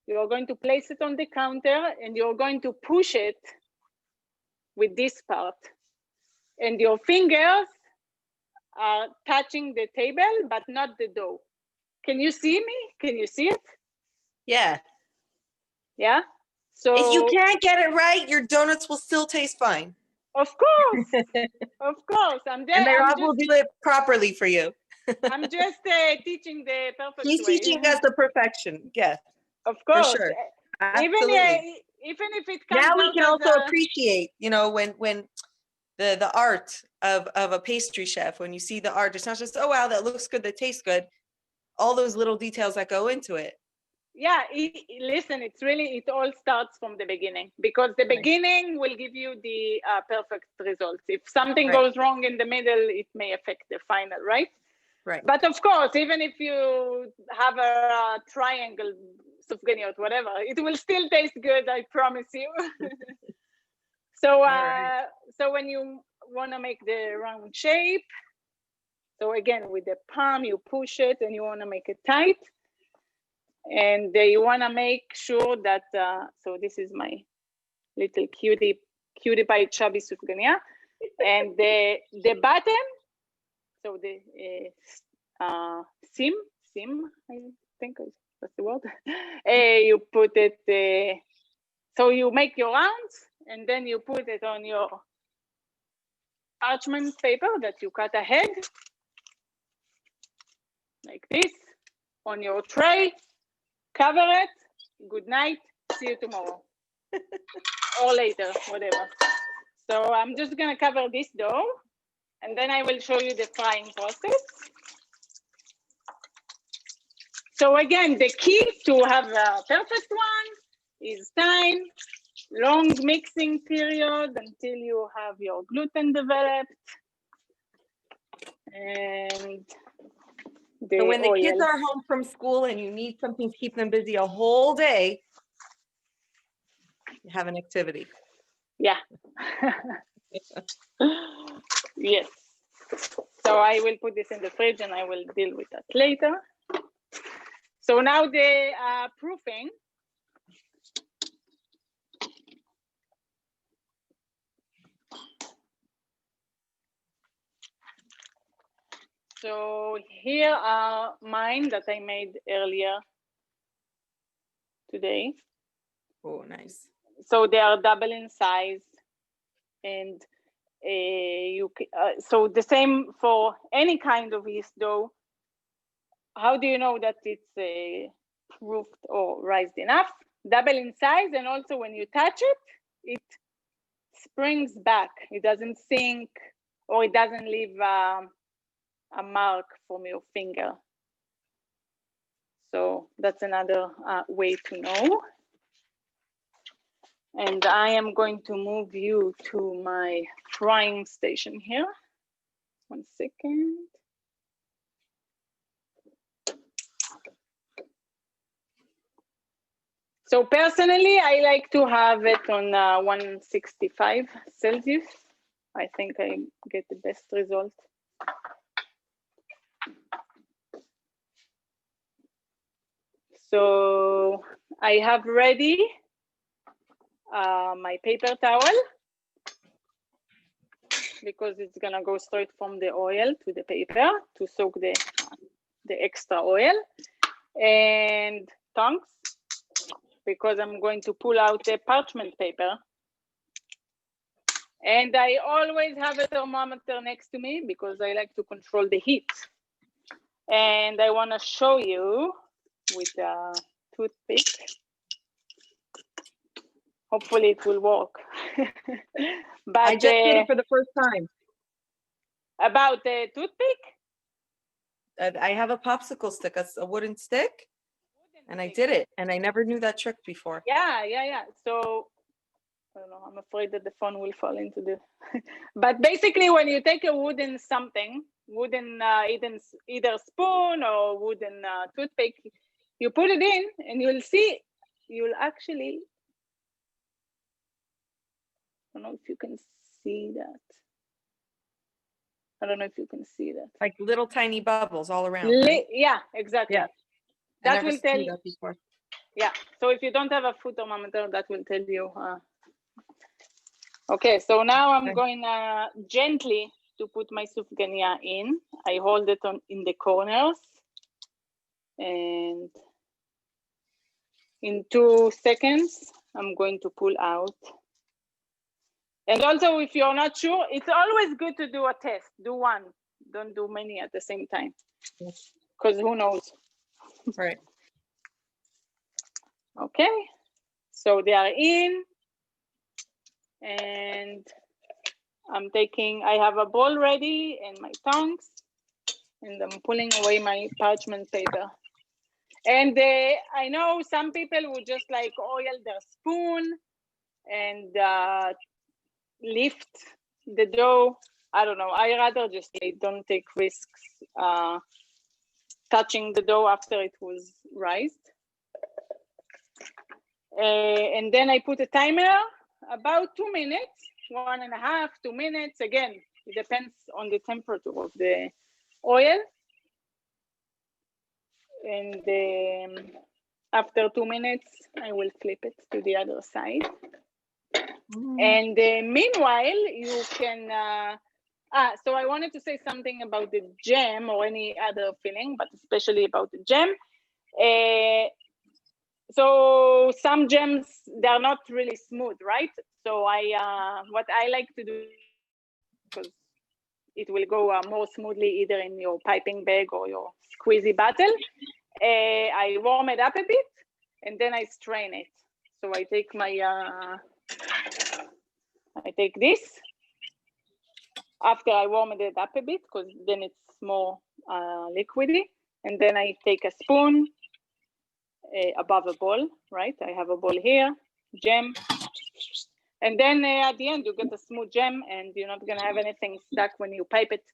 you're going to place it on the counter and you're going to push it with this part. And your fingers are touching the table, but not the dough. Can you see me? Can you see it? Yeah. Yeah? So if you can't get it right, your donuts will still taste fine. Of course. Of course. I'm there. And Merav will do it properly for you. I'm just teaching the perfect He's way. teaching us the perfection. Yes. Of course. For sure. Absolutely. Even if it comes now we out can as also appreciate, you know, when the art of a pastry chef, when you see the art, it's not just, oh wow, that looks good, that tastes good. All those little details that go into it. Yeah, listen, it's really, it all starts from the beginning, because the beginning will give you the perfect results. If something goes wrong in the middle, it may affect the final, right? Right. But of course, even if you have a triangle, Sufganiyot, whatever, it will still taste good, I promise you. So, so when you want to make the round shape, so again, with the palm, you push it and you want to make it tight. And you want to make sure that, so this is my little cutie pie chubby Sufganiyah. And the bottom, so the seam, I think that's the word. You put it, so you make your rounds and then you put it on your parchment paper that you cut ahead, like this, on your tray. Cover it. Good night. See you tomorrow. or later, whatever. So I'm just gonna cover this dough, and then I will show you the frying process. So again, the key to have a perfect one is time, long mixing period until you have your gluten developed, and the So when the kids oil. are home from school and you need something to keep them busy a whole day, you have an activity. Yeah. Yes. So I will put this in the fridge and I will deal with that later. So now the proofing. So here are mine that I made earlier today. Oh, nice. So they are double in size, and so the same for any kind of yeast dough. How do you know that it's proofed or raised enough? Double in size, and also when you touch it, it springs back. It doesn't sink, or it doesn't leave a mark from your finger. So that's another way to know. And I am going to move you to my frying station here. 1 second. So personally, I like to have it on 165 Celsius. I think I get the best result. So I have ready my paper towel, because it's gonna go straight from the oil to the paper to soak the extra oil, and tongs, because I'm going to pull out the parchment paper. And I always have a thermometer next to me because I like to control the heat. And I want to show you with a toothpick. Hopefully it will work. But I just did it for the first time. About the toothpick? I have a popsicle stick, a wooden stick, and I did it, and I never knew that trick before. Yeah. So I don't know, I'm afraid that the phone will fall into the but basically when you take a wooden something, wooden either spoon or wooden toothpick, you put it in and you'll see, you'll actually, I don't know if you can see that. I don't know if you can see that. Like little tiny bubbles all around, right? Yeah, exactly. Yeah. That will tell you. That before. Yeah, so if you don't have a food thermometer, that will tell you. Okay, so now I'm going gently to put my sufganiyot in. I hold it in the corners, and in 2 seconds, I'm going to pull out. And also, if you're not sure, it's always good to do a test. Do one, don't do many at the same time, because who knows? Right. Okay, so they are in, and I have a bowl ready and my tongs, and I'm pulling away my parchment paper. And I know some people would just like oil their spoon and lift the dough. I don't know, I rather just don't take risks touching the dough after it was raised. And then I put a timer, about 2 minutes, 1.5, 2 minutes. Again, it depends on the temperature of the oil. And after 2 minutes, I will flip it to the other side. And meanwhile, you can, so I wanted to say something about the jam or any other filling, but especially about the jam. So some jams, they're not really smooth, right? So what I like to do, because it will go more smoothly either in your piping bag or your squeezy bottle, I warm it up a bit and then I strain it. So I take my I take this after I warmed it up a bit, because then it's more liquidy. And then I take a spoon above a bowl, right? I have a bowl here, jam. And then at the end, you get a smooth jam, and you're not gonna have anything stuck when you pipe it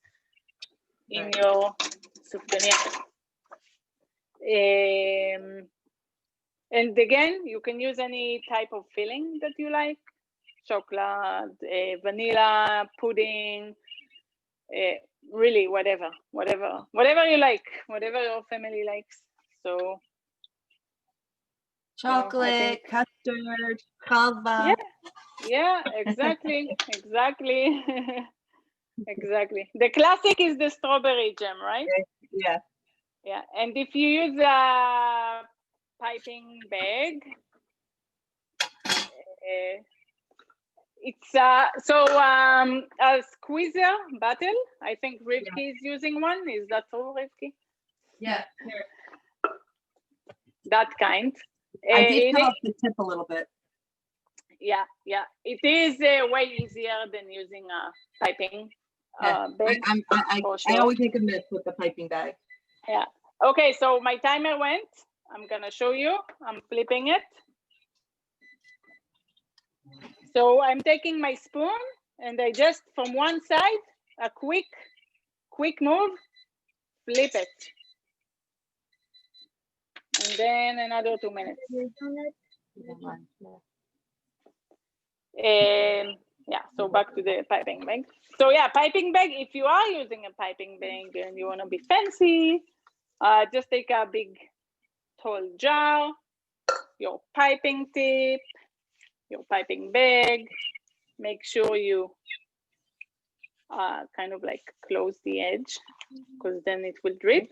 in your sufganiyot. And again, you can use any type of filling that you like: chocolate, vanilla, pudding, really whatever you like, whatever your family likes. So Chocolate, custard, chalva. yeah, exactly. Exactly. The classic is the strawberry jam, right? Yeah. Yeah, and if you use a piping bag, it's a squeezer bottle. I think Rivki is using one. Is that so, Rivki? Yeah. That kind. I did cut off the tip a little bit. Yeah. It is way easier than using a piping bag. I always make a mess with the piping bag. Yeah. Okay, so my timer went. I'm gonna show you. I'm flipping it. So I'm taking my spoon and I just, from one side, a quick move, flip it. And then another 2 minutes. Yeah, so back to the piping bag. So yeah, piping bag, if you are using a piping bag and you wanna be fancy, just take a big tall jar, your piping tip, your piping bag, make sure you kind of like close the edge, because then it will drip.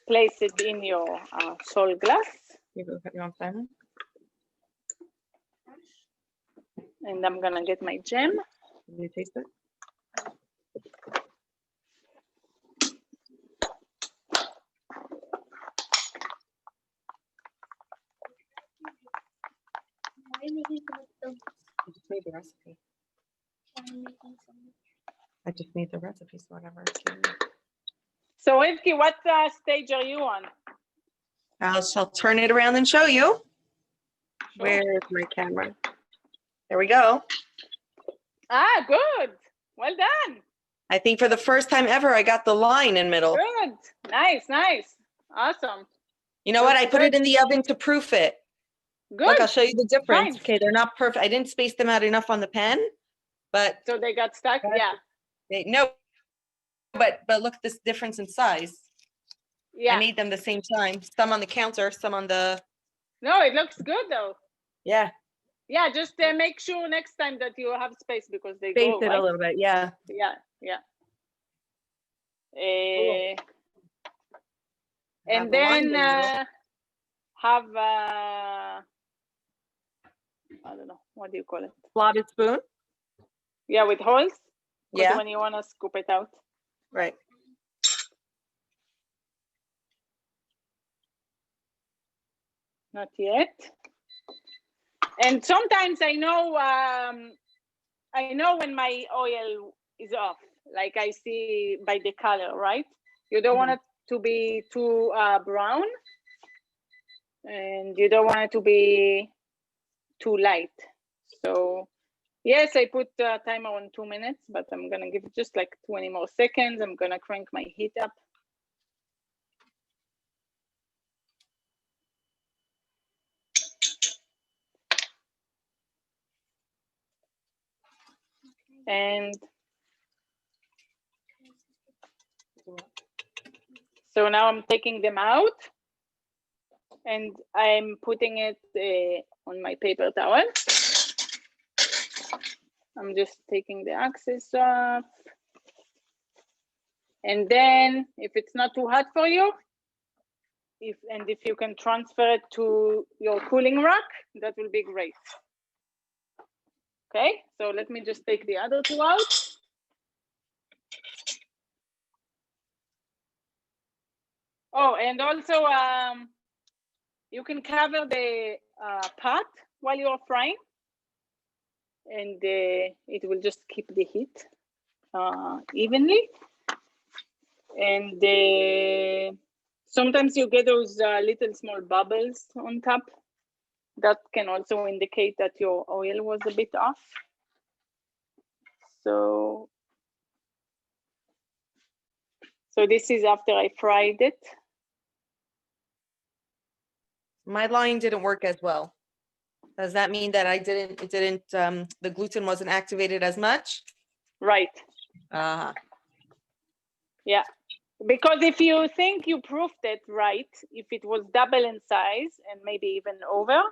Place it in your sol glass. You want Simon? And I'm gonna get my jam. Can you taste it? Why are you making so much dough? I just made the recipe. Why are you making so much? I just made the recipe, so whatever. So Rivki, what stage are you on? I'll turn it around and show you. Where's my camera? There we go. Ah, good. Well done. I think for the first time ever, I got the line in middle. Good. Nice. Awesome. You know what? I put it in the oven to proof it. Good. Look, I'll show you the difference. Fine. Okay, they're not perfect. I didn't space them out enough on the pen, but So they got stuck? Yeah. But look at this difference in size. Yeah. I made them the same time. Some on the counter, some on the. No, it looks good though. Yeah. Yeah, just make sure next time that you have space, because they Space go, it right? a little bit. Yeah. Yeah. And then have I don't know, what do you call it? Slotted spoon. Yeah, with holes. Yeah. When you want to scoop it out. Right. Not yet. And sometimes I know when my oil is off, like I see by the color, right? You don't want it to be too brown, and you don't want it to be too light. So yes, I put a timer on 2 minutes, but I'm gonna give it just like 20 more seconds. I'm gonna crank my heat up. And so now I'm taking them out and I'm putting it on my paper towel. I'm just taking the axis off. And then if it's not too hot for you, if you can transfer it to your cooling rack, that will be great. Okay, so let me just take the other two out. Oh, and also you can cover the pot while you're frying. and it will just keep the heat evenly. And sometimes you get those little small bubbles on top. That can also indicate that your oil was a bit off. So this is after I fried it. My line didn't work as well. Does that mean that the gluten wasn't activated as much? Right. Yeah. Because if you think you proofed it right, if it was double in size and maybe even over,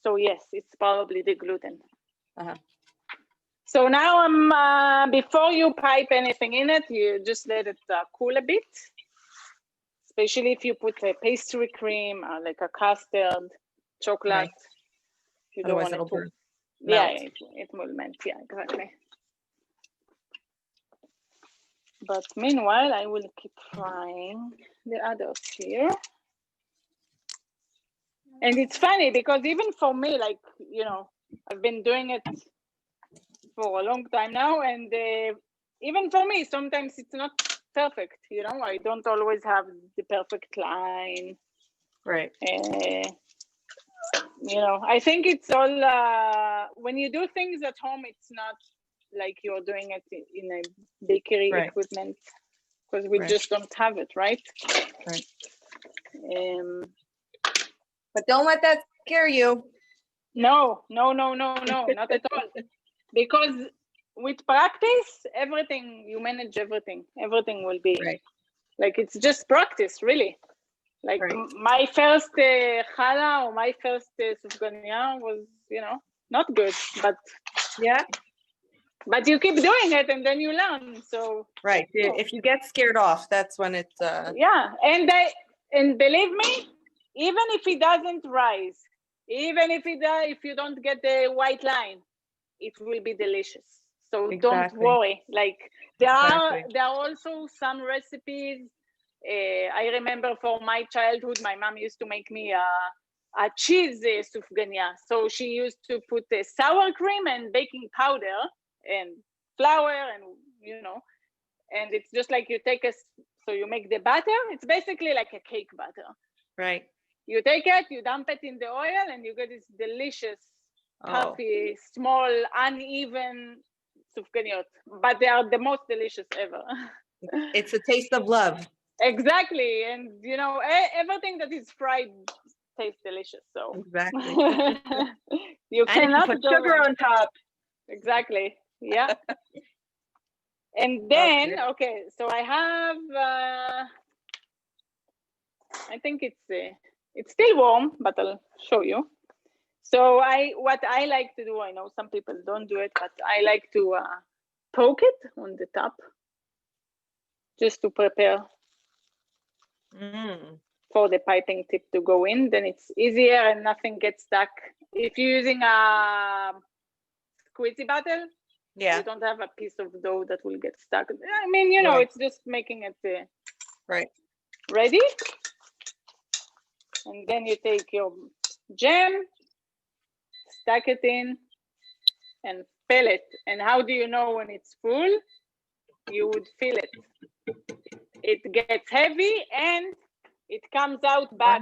so yes, it's probably the gluten. So now before you pipe anything in it, you just let it cool a bit. Especially if you put a pastry cream, like a custard, chocolate. Right. You don't want it to. Yeah, it will melt. Yeah, exactly. But meanwhile, I will keep frying the others here. And it's funny because even for me, like, you know, I've been doing it for a long time now. And even for me, sometimes it's not perfect. You know, I don't always have the perfect line. Right. You know, I think it's all, when you do things at home, it's not like you're doing it in a bakery equipment, because we just don't have it, right? Right. But don't let that scare you. No, not at all. Because with practice, everything, you manage everything. Everything will be, like, it's just practice, really. Like my first challah or my first sufganiyot was, you know, not good, but but you keep doing it and then you learn. So if you get scared off, that's when it's and believe me, even if it doesn't rise, even if you don't get the white line, it will be delicious. So don't worry. Like there are also some recipes. I remember for my childhood, my mom used to make me a cheese sufganiyot. So she used to put sour cream and baking powder and flour, and you know, and it's just like you take so you make the batter. It's basically like a cake batter. Right. You take it, you dump it in the oil, and you get this delicious, puffy, small, uneven sufganiyot. But they are the most delicious ever. It's a taste of love. Exactly, and you know, everything that is fried tastes delicious. So exactly, you cannot put sugar on top. Exactly, yeah. And then so I have. I think it's still warm, but I'll show you. So what I like to do, I know some people don't do it, but I like to poke it on the top, just to prepare. For the piping tip to go in, then it's easier and nothing gets stuck. If you're using a squeezy bottle, you don't have a piece of dough that will get stuck. I mean, you know, it's just making it ready. And then you take your jam, stack it in, and fill it. And how do you know when it's full? You would feel it. It gets heavy and it comes out back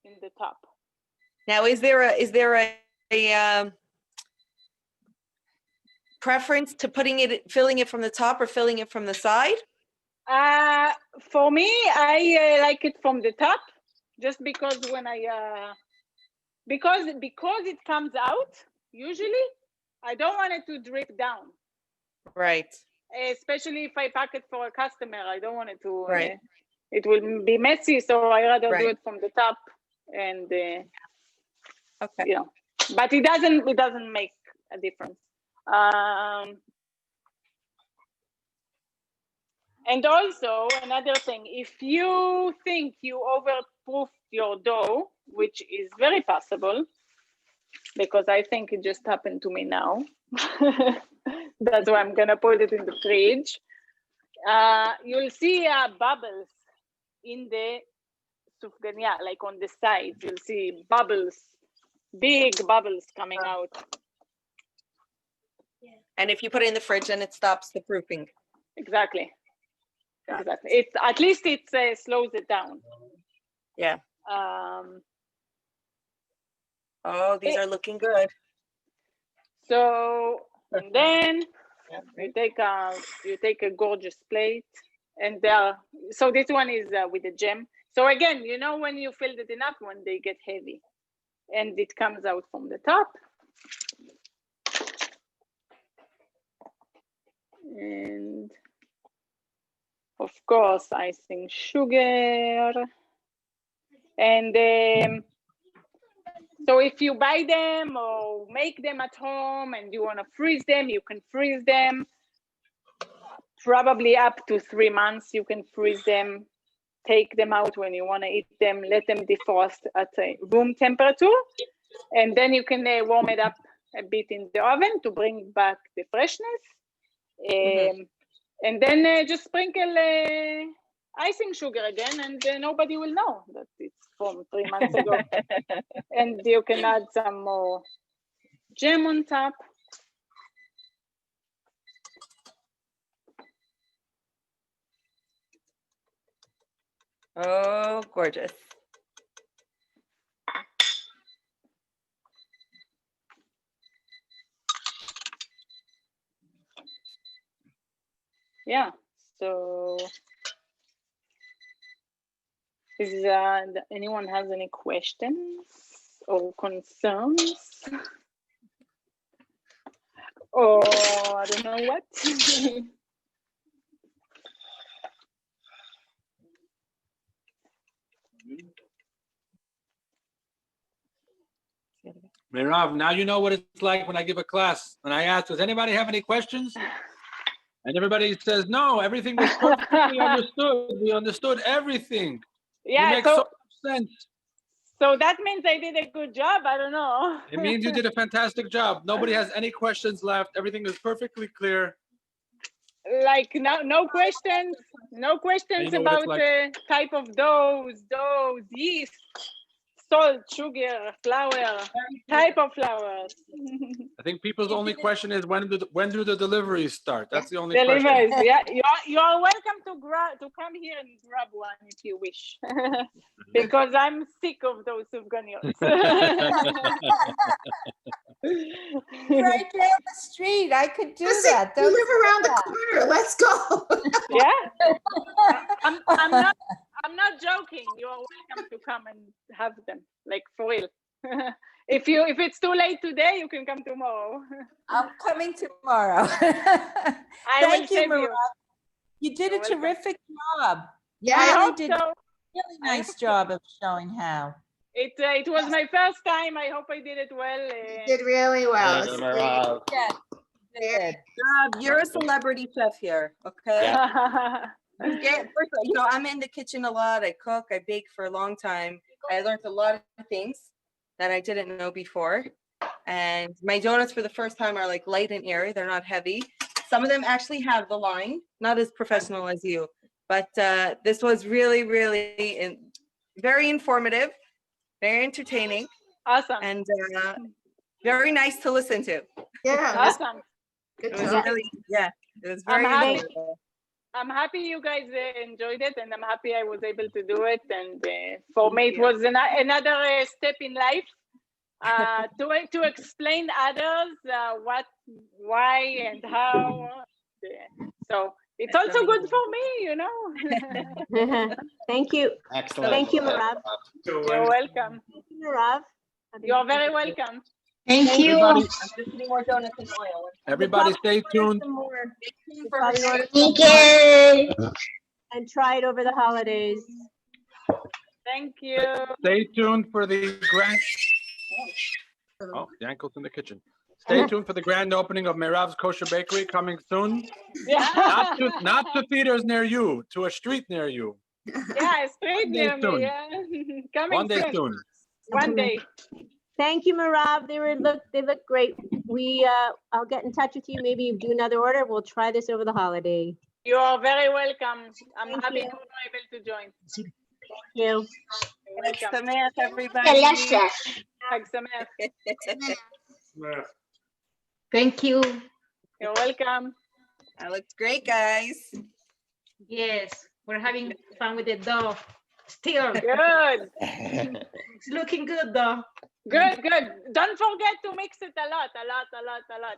in the top. Now, is there a preference to filling it from the top or filling it from the side? For me, I like it from the top, just because when because it comes out, usually I don't want it to drip down. Right. Especially if I pack it for a customer, I don't want it to. It will be messy, so I rather do it from the top, and you know. But it doesn't make a difference. And also another thing, if you think you overproofed your dough, which is very possible, because I think it just happened to me now. That's why I'm gonna put it in the fridge. You'll see bubbles in the sufganiyot, like on the sides. You'll see bubbles big bubbles coming out. And if you put it in the fridge, then it stops the proofing. Exactly. Exactly. It at least it slows it down. Yeah. Oh, these are looking good. So and then you take a gorgeous plate, and so this one is with the gem. So again, you know, when you filled it enough, when they get heavy, and it comes out from the top. And of course, icing sugar. And so if you buy them or make them at home and you want to freeze them, you can freeze them. Probably up to 3 months, you can freeze them. Take them out when you want to eat them. Let them defrost at room temperature. And then you can warm it up a bit in the oven to bring back the freshness. And then just sprinkle icing sugar again, and nobody will know that it's from 3 months ago. And you can add some more jam on top. Oh, gorgeous. Yeah, so is anyone has any questions or concerns? Or I don't know what. Merav, now you know what it's like when I give a class. When I ask, does anybody have any questions? And everybody says, no, everything was perfectly understood. We understood everything. Yeah, you make so much sense. So that means I did a good job. I don't know. It means you did a fantastic job. Nobody has any questions left. Everything is perfectly clear. Like no questions. No questions about the type of doughs, yeast, salt, sugar, flour, type of flours. I think people's only question is when do the deliveries start? That's the only Deliveries, question. yeah. You are welcome to come here and grab one if you wish, because I'm sick of those Sufganiyot. Right down the street. I could do Listen, that. you Don't live say around the that. corner. Let's go. Yeah. I'm not joking. You are welcome to come and have them, like for real. If it's too late today, you can come tomorrow. I'm coming tomorrow. Thank you, Merav. You did a terrific job. Yeah, I You hope did so. a really nice job of showing how. It was my first time. I hope I did it well. you did really well. It's great. Yes, you did. You're a celebrity chef here, okay? You get, first of all, you know, I'm in the kitchen a lot. I cook, I bake for a long time. I learned a lot of things that I didn't know before. And my donuts for the first time are like light and airy. They're not heavy. Some of them actually have the line, not as professional as you. But this was really, really very informative, very entertaining. Awesome. And very nice to listen to. Yeah. Awesome. Good It was job. really, yeah, it was very enjoyable. I'm happy you guys enjoyed it, and I'm happy I was able to do it. And for me, it was another step in life to explain others what, why, and how. So it's also good for me, you know. Thank you. Excellent. Thank you, Merav. You're welcome. Merav. You're very welcome. Thank you. I'm just putting more donuts in oil. Everybody stay tuned. Thank you. And try it over the holidays. Thank you. Stay tuned for the grand. Oh, the ankle's in the kitchen. Stay tuned for the grand opening of Merav's Kosher Bakery coming soon. Yeah. Not to theaters near you, to a street near you. Yeah, straight near me. Yeah. Coming One day soon. One day. Thank you, Merav. They look great. I'll get in touch with you. Maybe you do another order. We'll try this over the holiday. You are very welcome. I'm Thank happy you. to be able to join. Thank you. Sameach, everybody. Chag Sameach. Thank you. You're welcome. That looks great, guys. Yes, we're having fun with the dough. Still, Good. it's looking good though. Good, good. Don't forget to mix it a lot.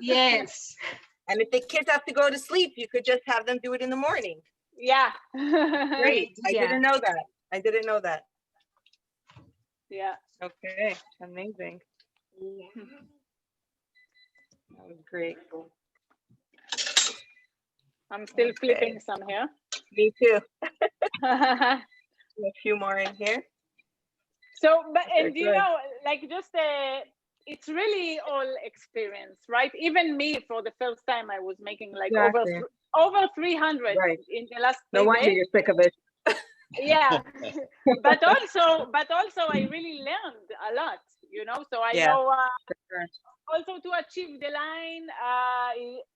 Yes. And if the kids have to go to sleep, you could just have them do it in the morning. Yeah. Great. I Yeah. didn't know that. I didn't know that. Yeah. Okay, amazing. That was great. I'm still flipping some here. Me too. A few more in here. So, but Very and you good. know, like just it's really all experience, right? Even me, for the first time, I was making like Exactly. over 300 Right. in the last No 3 wonder days. you're sick of it. Yeah, but also I really learned a lot, you know. So I Yeah. know Sure. also to achieve the line,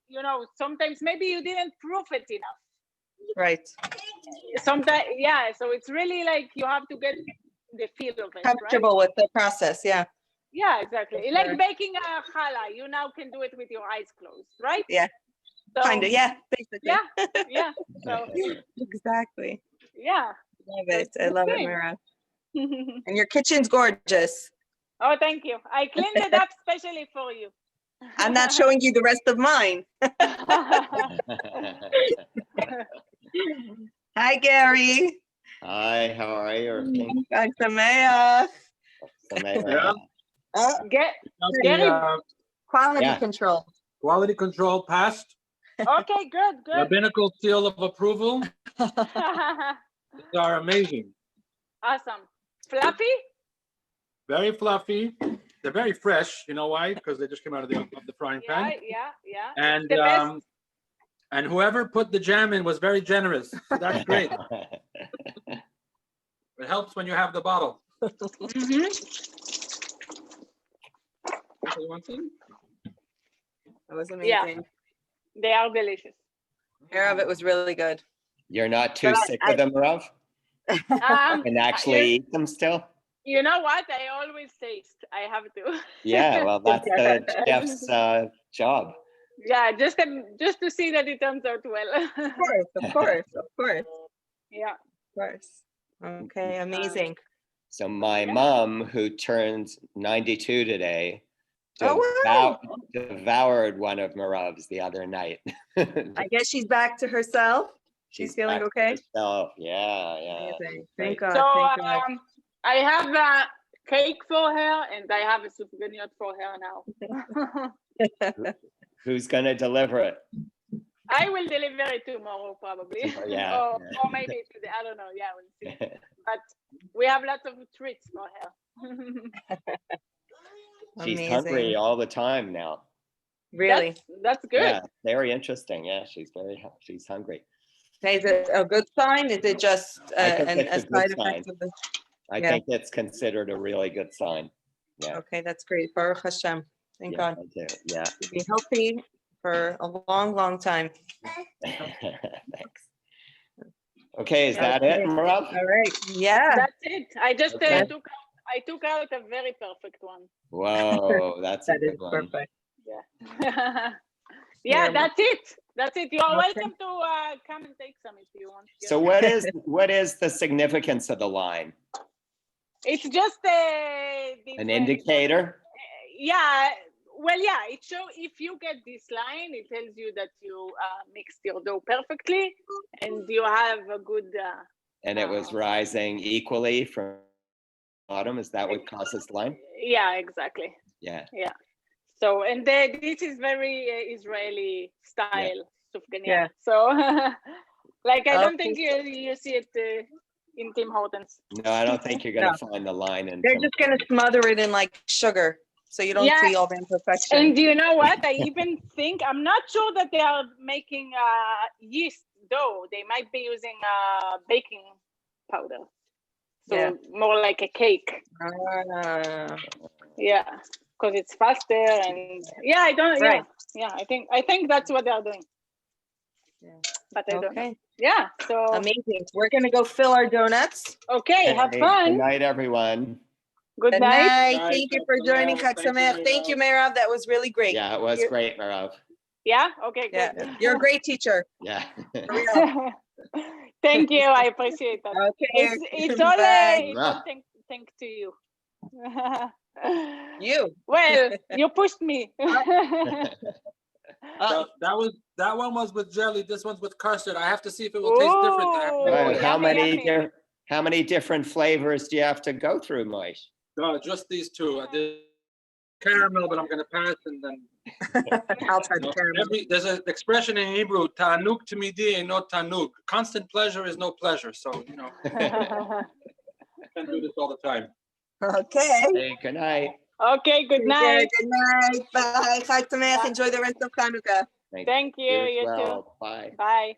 you know, sometimes maybe you didn't proof it enough. Right. Sometimes, yeah. So it's really like you have to get the feel of it, right? Comfortable with the process. Yeah. Yeah, exactly. For Like sure. baking a challah, you now can do it with your eyes closed, right? Yeah. So, Kind of. Yeah. Basically. Yeah, yeah. So Exactly. yeah. Love it. I love it, Merav. Oh, And your kitchen's gorgeous. thank you. I cleaned it up specially for you. I'm not showing you the rest of mine. Hi, Gary. Hi, how are you? Chag Sameach. Yeah. Gary, Quality Yeah. control. Quality control passed. okay, good. Rabbinical seal of approval. These are amazing. Awesome. Fluffy? Very fluffy. They're very fresh. You know why? Because they just came out of the frying Yeah, pan. yeah. And the best. and whoever put the jam in was very generous. So that's great. It helps when you have the bottle. Mhm. You want some? That was Yeah. amazing. They are delicious. Merav, it was really good. You're not too But sick of them, Rav? And actually eat them still? You know what? I always taste. I have to. Yeah, well, that's the chef's job. Yeah, just to see that it turns out well. Of course, of course, of course, Yeah. of course. Okay, amazing. So my Yeah. mom, who turns 92 today, Oh, wow. devoured one of Merav's the other night. I guess she's back to herself. She's feeling back to okay? herself. Yeah. Amazing. Great. Thank God. So Thank God. I have a cake for her, and I have a Sufganiyot for her now. Who's going to deliver it? I will deliver it tomorrow, probably. Yeah, or yeah. maybe today. I don't know. Yeah, we'll see. But we have lots of treats for her. She's Amazing. hungry all the time now. Really? That's good. Yeah, very interesting. Yeah, she's hungry. Is it a good sign? Is it just I think a it's a good side sign. effect of the? I Yeah. think it's considered a really good sign. Yeah. Okay, that's great. Baruch Hashem. Thank Yeah, God. I do. Yeah. Be healthy for a long, long time. Thanks. Okay, is Yeah, that it, okay. Merav? All right. Yeah. That's it. I just Okay. took out a very perfect one. Whoa, that's a That is good one. perfect. Yeah. Yeah. That's it. That's it. You're Okay. welcome to come and take some if you want. So what is the significance of the line? It's just An indicator? Yeah. Well, yeah. It shows if you get this line, it tells you that you mixed your dough perfectly and you have a good. And it was rising equally from bottom. Is that what causes the line? Yeah, exactly. Yeah. Yeah. So, and this is very Israeli style Sufganiyot. Yeah. So, like, I don't think you see it in Tim Hortons. No, I don't think you're going to find the line. They're just going to smother it in like sugar. So you don't see all the imperfection. And you know what? I even think, I'm not sure that they are making yeast dough. They might be using baking powder. So more like a cake. Yeah, because it's faster and I don't. Right. Yeah. I think that's what they're doing. Yeah. But I don't know. Okay. Yeah. So amazing. We're gonna go fill our donuts. Okay. Have Good fun. night, everyone. Good night. Night, Thank you for joining. Chag Chag Sameach. Sameach. Thank you, Merav. That was really great. Yeah, it was You're- great, Merav. Yeah. Okay. Yeah, Good. you're a great teacher. Yeah. For real. Thank you. I appreciate that. Okay. It's all Bye. thank to you. You. Well, you pushed me. That one was with jelly. This one's with custard. I have to see if it will taste different. I have to- Ooh, How yummy, yummy. how many different flavors do you have to go through, Mike? No, just these two. I did caramel, but I'm gonna pass and then. I'll try the caramel. There's an expression in Hebrew, "Tanuk timidi and not tanuk." Constant pleasure is no pleasure. So you know, I can't do this all the time. Okay. Hey, good night. Okay, good night. Good night. Bye. Chag Sameach. Enjoy the rest of Chanukah. Thank you. as You too. well. Bye. Bye.